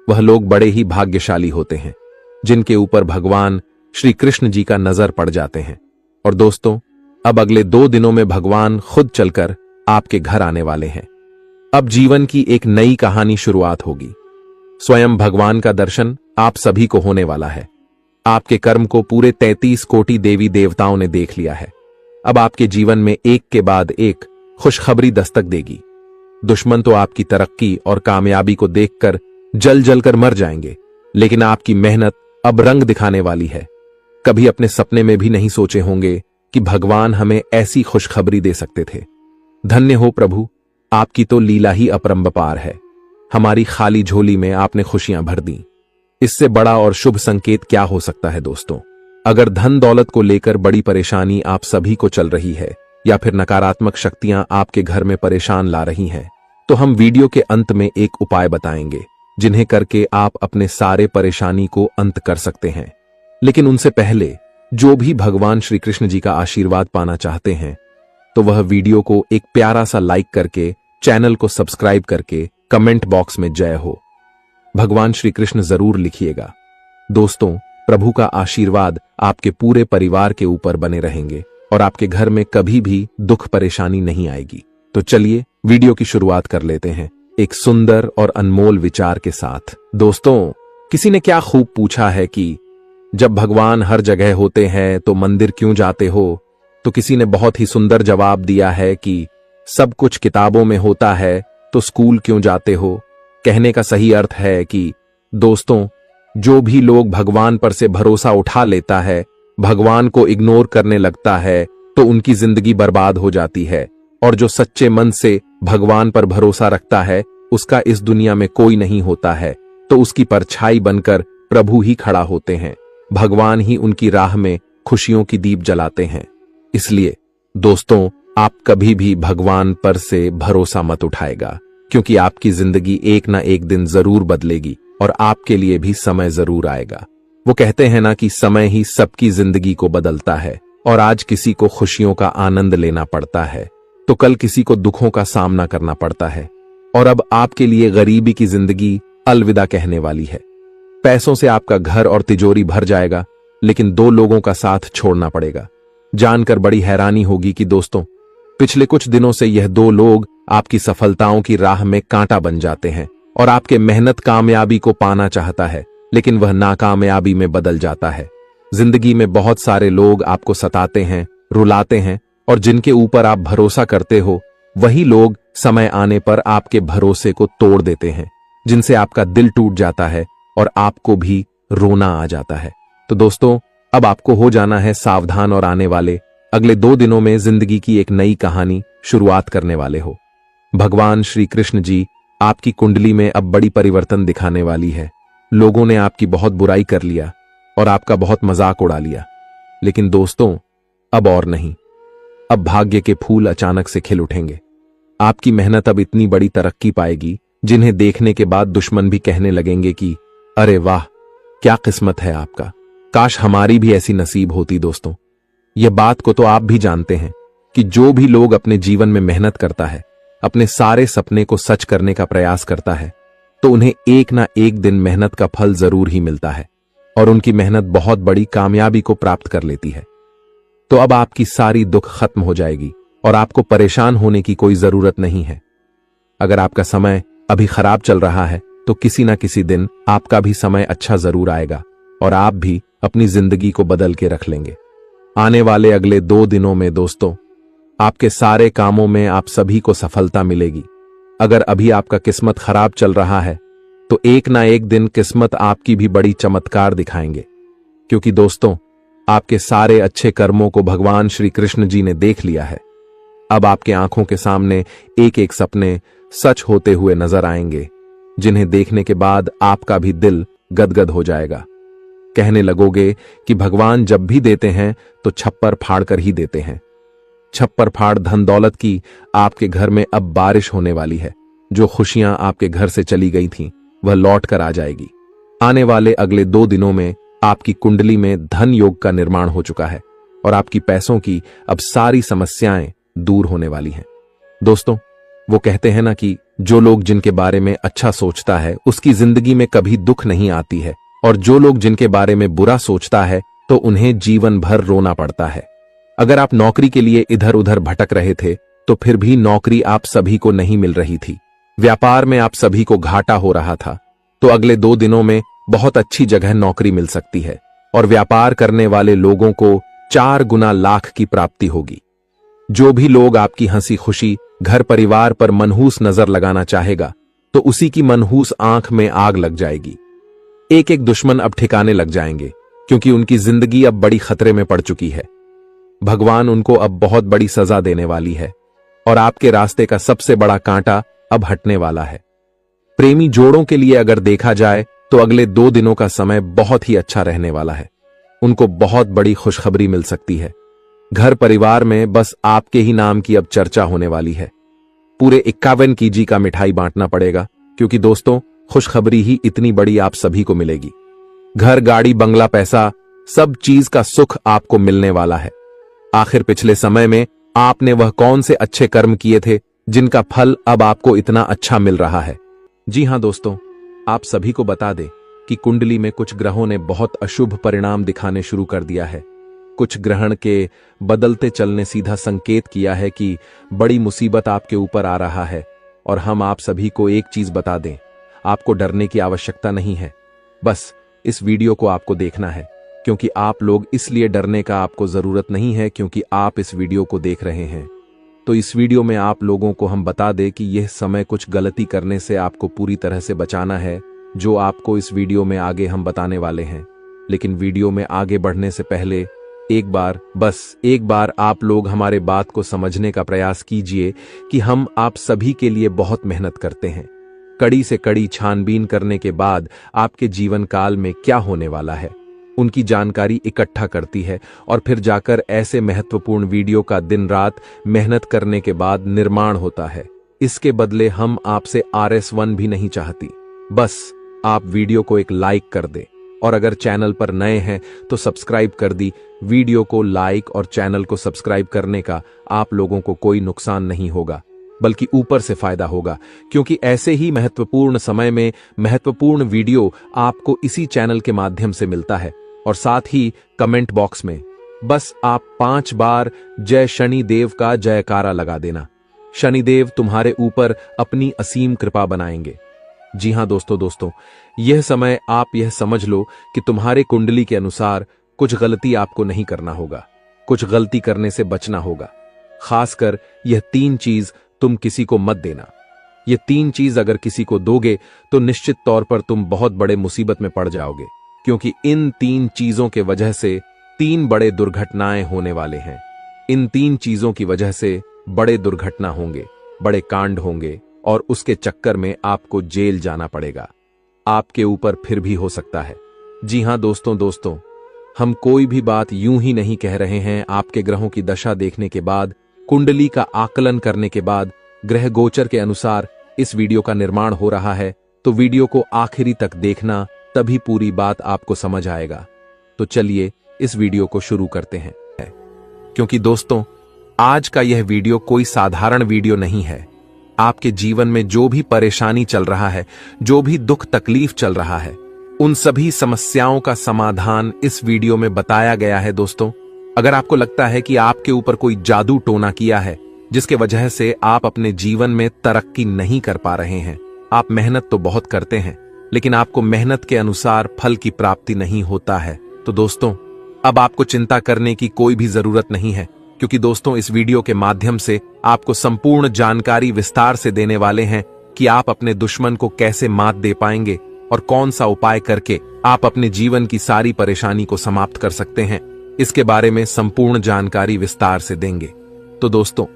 वह लोग बड़े ही भाग्यशाली होते हैं जिनके ऊपर भगवान श्री कृष्ण जी का नजर पड़ जाते हैं। और दोस्तों, अब अगले 2 दिनों में भगवान खुद चलकर आपके घर आने वाले हैं। अब जीवन की एक नई कहानी शुरुआत होगी। स्वयं भगवान का दर्शन आप सभी को होने वाला है। आपके कर्म को पूरे 33 कोटि देवी देवताओं ने देख लिया है। अब आपके जीवन में एक के बाद एक खुशखबरी दस्तक देगी। दुश्मन तो आपकी तरक्की और कामयाबी को देखकर जल जल कर मर जाएंगे, लेकिन आपकी मेहनत अब रंग दिखाने वाली है। कभी अपने सपने में भी नहीं सोचे होंगे कि भगवान हमें ऐसी खुशखबरी दे सकते थे। धन्य हो प्रभु, आपकी तो लीला ही अपरंपार है। हमारी खाली झोली में आपने खुशियां भर दी। इससे बड़ा और शुभ संकेत क्या हो सकता है दोस्तों? अगर धन दौलत को लेकर बड़ी परेशानी आप सभी को चल रही है, या फिर नकारात्मक शक्तियां आपके घर में परेशान ला रही हैं, तो हम वीडियो के अंत में एक उपाय बताएंगे जिन्हें करके आप अपने सारे परेशानी को अंत कर सकते हैं। लेकिन उनसे पहले जो भी भगवान श्री कृष्ण जी का आशीर्वाद पाना चाहते हैं, तो वह वीडियो को एक प्यारा सा लाइक करके, चैनल को सब्सक्राइब करके कमेंट बॉक्स में जय हो भगवान श्री कृष्ण जरूर लिखिएगा। दोस्तों, प्रभु का आशीर्वाद आपके पूरे परिवार के ऊपर बने रहेंगे और आपके घर में कभी भी दुख परेशानी नहीं आएगी। तो चलिए वीडियो की शुरुआत कर लेते हैं एक सुंदर और अनमोल विचार के साथ। दोस्तों, किसी ने क्या खूब पूछा है कि जब भगवान हर जगह होते हैं तो मंदिर क्यों जाते हो? तो किसी ने बहुत ही सुंदर जवाब दिया है कि सब कुछ किताबों में होता है तो स्कूल क्यों जाते हो? कहने का सही अर्थ है कि दोस्तों, जो भी लोग भगवान पर से भरोसा उठा लेता है, भगवान को इग्नोर करने लगता है, तो उनकी जिंदगी बर्बाद हो जाती है। और जो सच्चे मन से भगवान पर भरोसा रखता है, उसका इस दुनिया में कोई नहीं होता है, तो उसकी परछाई बनकर प्रभु ही खड़ा होते हैं। भगवान ही उनकी राह में खुशियों की दीप जलाते हैं। इसलिए दोस्तों, आप कभी भी भगवान पर से भरोसा मत उठाएगा, क्योंकि आपकी जिंदगी एक ना एक दिन जरूर बदलेगी और आपके लिए भी समय जरूर आएगा। वो कहते हैं ना कि समय ही सबकी जिंदगी को बदलता है, और आज किसी को खुशियों का आनंद लेना पड़ता है तो कल किसी को दुखों का सामना करना पड़ता है। और अब आपके लिए गरीबी की जिंदगी अलविदा कहने वाली है। पैसों से आपका घर और तिजोरी भर जाएगा, लेकिन 2 लोगों का साथ छोड़ना पड़ेगा। जानकर बड़ी हैरानी होगी कि दोस्तों, पिछले कुछ दिनों से यह 2 लोग आपकी सफलताओं की राह में कांटा बन जाते हैं और आपके मेहनत कामयाबी को पाना चाहता है, लेकिन वह नाकामयाबी में बदल जाता है। जिंदगी में बहुत सारे लोग आपको सताते हैं, रुलाते हैं, और जिनके ऊपर आप भरोसा करते हो, वही लोग समय आने पर आपके भरोसे को तोड़ देते हैं, जिनसे आपका दिल टूट जाता है और आपको भी रोना आ जाता है। तो दोस्तों, अब आपको हो जाना है सावधान और आने वाले अगले 2 दिनों में जिंदगी की एक नई कहानी शुरुआत करने वाले हो। भगवान श्री कृष्ण जी आपकी कुंडली में अब बड़ी परिवर्तन दिखाने वाली है। लोगों ने आपकी बहुत बुराई कर लिया और आपका बहुत मजाक उड़ा लिया, लेकिन दोस्तों, अब और नहीं। अब भाग्य के फूल अचानक से खिल उठेंगे। आपकी मेहनत अब इतनी बड़ी तरक्की पाएगी, जिन्हें देखने के बाद दुश्मन भी कहने लगेंगे कि अरे वाह, क्या किस्मत है आपका, काश हमारी भी ऐसी नसीब होती। दोस्तों, यह बात को तो आप भी जानते हैं कि जो भी लोग अपने जीवन में मेहनत करता है, अपने सारे सपने को सच करने का प्रयास करता है, तो उन्हें एक ना एक दिन मेहनत का फल जरूर ही मिलता है और उनकी मेहनत बहुत बड़ी कामयाबी को प्राप्त कर लेती है। तो अब आपकी सारी दुख खत्म हो जाएगी और आपको परेशान होने की कोई जरूरत नहीं है। अगर आपका समय अभी खराब चल रहा है, तो किसी ना किसी दिन आपका भी समय अच्छा जरूर आएगा और आप भी अपनी जिंदगी को बदल के रख लेंगे। आने वाले अगले 2 दिनों में दोस्तों, आपके सारे कामों में आप सभी को सफलता मिलेगी। अगर अभी आपका किस्मत खराब चल रहा है, तो एक ना एक दिन किस्मत आपकी भी बड़ी चमत्कार दिखाएंगे। क्योंकि दोस्तों, आपके सारे अच्छे कर्मों को भगवान श्री कृष्ण जी ने देख लिया है। अब आपके आंखों के सामने एक एक सपने सच होते हुए नजर आएंगे, जिन्हें देखने के बाद आपका भी दिल गदगद हो जाएगा। कहने लगोगे कि भगवान जब भी देते हैं तो छप्पर फाड़ कर ही देते हैं। छप्पर फाड़ धन दौलत की आपके घर में अब बारिश होने वाली है। जो खुशियां आपके घर से चली गई थीं, वह लौट कर आ जाएगी। आने वाले अगले 2 दिनों में आपकी कुंडली में धन योग का निर्माण हो चुका है और आपकी पैसों की अब सारी समस्याएं दूर होने वाली हैं। दोस्तों, वो कहते हैं ना कि जो लोग जिनके बारे में अच्छा सोचता है उसकी जिंदगी में कभी दुख नहीं आती है, और जो लोग जिनके बारे में बुरा सोचता है तो उन्हें जीवन भर रोना पड़ता है। अगर आप नौकरी के लिए इधर उधर भटक रहे थे तो फिर भी नौकरी आप सभी को नहीं मिल रही थी। व्यापार में आप सभी को घाटा हो रहा था, तो अगले 2 दिनों में बहुत अच्छी जगह नौकरी मिल सकती है और व्यापार करने वाले लोगों को 4 गुना लाख की प्राप्ति होगी। जो भी लोग आपकी हंसी खुशी घर परिवार पर मनहूस नजर लगाना चाहेगा तो उसी की मनहूस आंख में आग लग जाएगी। एक एक दुश्मन अब ठिकाने लग जाएंगे, क्योंकि उनकी जिंदगी अब बड़ी खतरे में पड़ चुकी है। भगवान उनको अब बहुत बड़ी सजा देने वाली है और आपके रास्ते का सबसे बड़ा कांटा अब हटने वाला है। प्रेमी जोड़ों के लिए अगर देखा जाए तो अगले 2 दिनों का समय बहुत ही अच्छा रहने वाला है। उनको बहुत बड़ी खुशखबरी मिल सकती है। घर परिवार में बस आपके ही नाम की अब चर्चा होने वाली है। पूरे 51 केजी का मिठाई बांटना पड़ेगा, क्योंकि दोस्तों, खुशखबरी ही इतनी बड़ी आप सभी को मिलेगी। घर, गाड़ी, बंगला, पैसा, सब चीज का सुख आपको मिलने वाला है। आखिर पिछले समय में आपने वह कौन से अच्छे कर्म किए थे जिनका फल अब आपको इतना अच्छा मिल रहा है? जी हां दोस्तों, आप सभी को बता दें कि कुंडली में कुछ ग्रहों ने बहुत अशुभ परिणाम दिखाने शुरू कर दिया है। कुछ ग्रहण के बदलते चलने सीधा संकेत किया है कि बड़ी मुसीबत आपके ऊपर आ रहा है। और हम आप सभी को एक चीज बता दें, आपको डरने की आवश्यकता नहीं है। बस इस वीडियो को आपको देखना है, क्योंकि आप लोग इसलिए डरने का आपको जरूरत नहीं है क्योंकि आप इस वीडियो को देख रहे हैं। तो इस वीडियो में आप लोगों को हम बता दें कि यह समय कुछ गलती करने से आपको पूरी तरह से बचाना है, जो आपको इस वीडियो में आगे हम बताने वाले हैं। लेकिन वीडियो में आगे बढ़ने से पहले एक बार आप लोग हमारे बात को समझने का प्रयास कीजिए कि हम आप सभी के लिए बहुत मेहनत करते हैं। कड़ी से कड़ी छानबीन करने के बाद आपके जीवन काल में क्या होने वाला है, उनकी जानकारी इकट्ठा करती है और फिर जाकर ऐसे महत्वपूर्ण वीडियो का दिन रात मेहनत करने के बाद निर्माण होता है। इसके बदले हम आपसे RS1 भी नहीं चाहती। बस आप वीडियो को एक लाइक कर दें, और अगर चैनल पर नए हैं तो सब्सक्राइब कर दी। वीडियो को लाइक और चैनल को सब्सक्राइब करने का आप लोगों को कोई नुकसान नहीं होगा, बल्कि ऊपर से फायदा होगा, क्योंकि ऐसे ही महत्वपूर्ण समय में महत्वपूर्ण वीडियो आपको इसी चैनल के माध्यम से मिलता है। और साथ ही कमेंट बॉक्स में बस आप 5 बार जय शनिदेव का जयकारा लगा देना। शनिदेव तुम्हारे ऊपर अपनी असीम कृपा बनाएंगे। जी हां दोस्तों, यह समय आप यह समझ लो कि तुम्हारे कुंडली के अनुसार कुछ गलती आपको नहीं करना होगा, कुछ गलती करने से बचना होगा। खासकर यह 3 चीज तुम किसी को मत देना। ये 3 चीज अगर किसी को दोगे तो निश्चित तौर पर तुम बहुत बड़े मुसीबत में पड़ जाओगे, क्योंकि इन 3 चीजों के वजह से 3 बड़े दुर्घटनाएं होने वाले हैं। इन 3 चीजों की वजह से बड़े दुर्घटना होंगे, बड़े कांड होंगे, और उसके चक्कर में आपको जेल जाना पड़ेगा। आपके ऊपर फिर भी हो सकता है। जी हां दोस्तों, हम कोई भी बात यूं ही नहीं कह रहे हैं। आपके ग्रहों की दशा देखने के बाद, कुंडली का आकलन करने के बाद, ग्रह गोचर के अनुसार इस वीडियो का निर्माण हो रहा है। तो वीडियो को आखिरी तक देखना, तभी पूरी बात आपको समझ आएगा। तो चलिए इस वीडियो को शुरू करते हैं। क्योंकि दोस्तों, आज का यह वीडियो कोई साधारण वीडियो नहीं है। आपके जीवन में जो भी परेशानी चल रहा है, जो भी दुख तकलीफ चल रहा है, उन सभी समस्याओं का समाधान इस वीडियो में बताया गया है। दोस्तों, अगर आपको लगता है कि आपके ऊपर कोई जादू टोना किया है, जिसके वजह से आप अपने जीवन में तरक्की नहीं कर पा रहे हैं, आप मेहनत तो बहुत करते हैं लेकिन आपको मेहनत के अनुसार फल की प्राप्ति नहीं होता है, तो दोस्तों अब आपको चिंता करने की कोई भी जरूरत नहीं है, क्योंकि दोस्तों इस वीडियो के माध्यम से आपको संपूर्ण जानकारी विस्तार से देने वाले हैं कि आप अपने दुश्मन को कैसे मात दे पाएंगे और कौन सा उपाय करके आप अपने जीवन की सारी परेशानी को समाप्त कर सकते हैं, इसके बारे में संपूर्ण जानकारी विस्तार से देंगे। तो दोस्तों,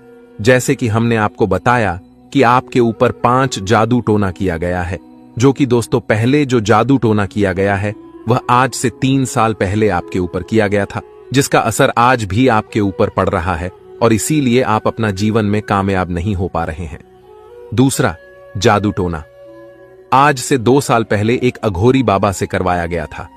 जैसे कि हमने आपको बताया कि आपके ऊपर 5 जादू टोना किया गया है, जो कि दोस्तों पहले जो जादू टोना किया गया है वह आज से 3 साल पहले आपके ऊपर किया गया था, जिसका असर आज भी आपके ऊपर पड़ रहा है और इसीलिए आप अपना जीवन में कामयाब नहीं हो पा रहे हैं। दूसरा, जादू टोना आज से 2 साल पहले एक अघोरी बाबा से करवाया गया था,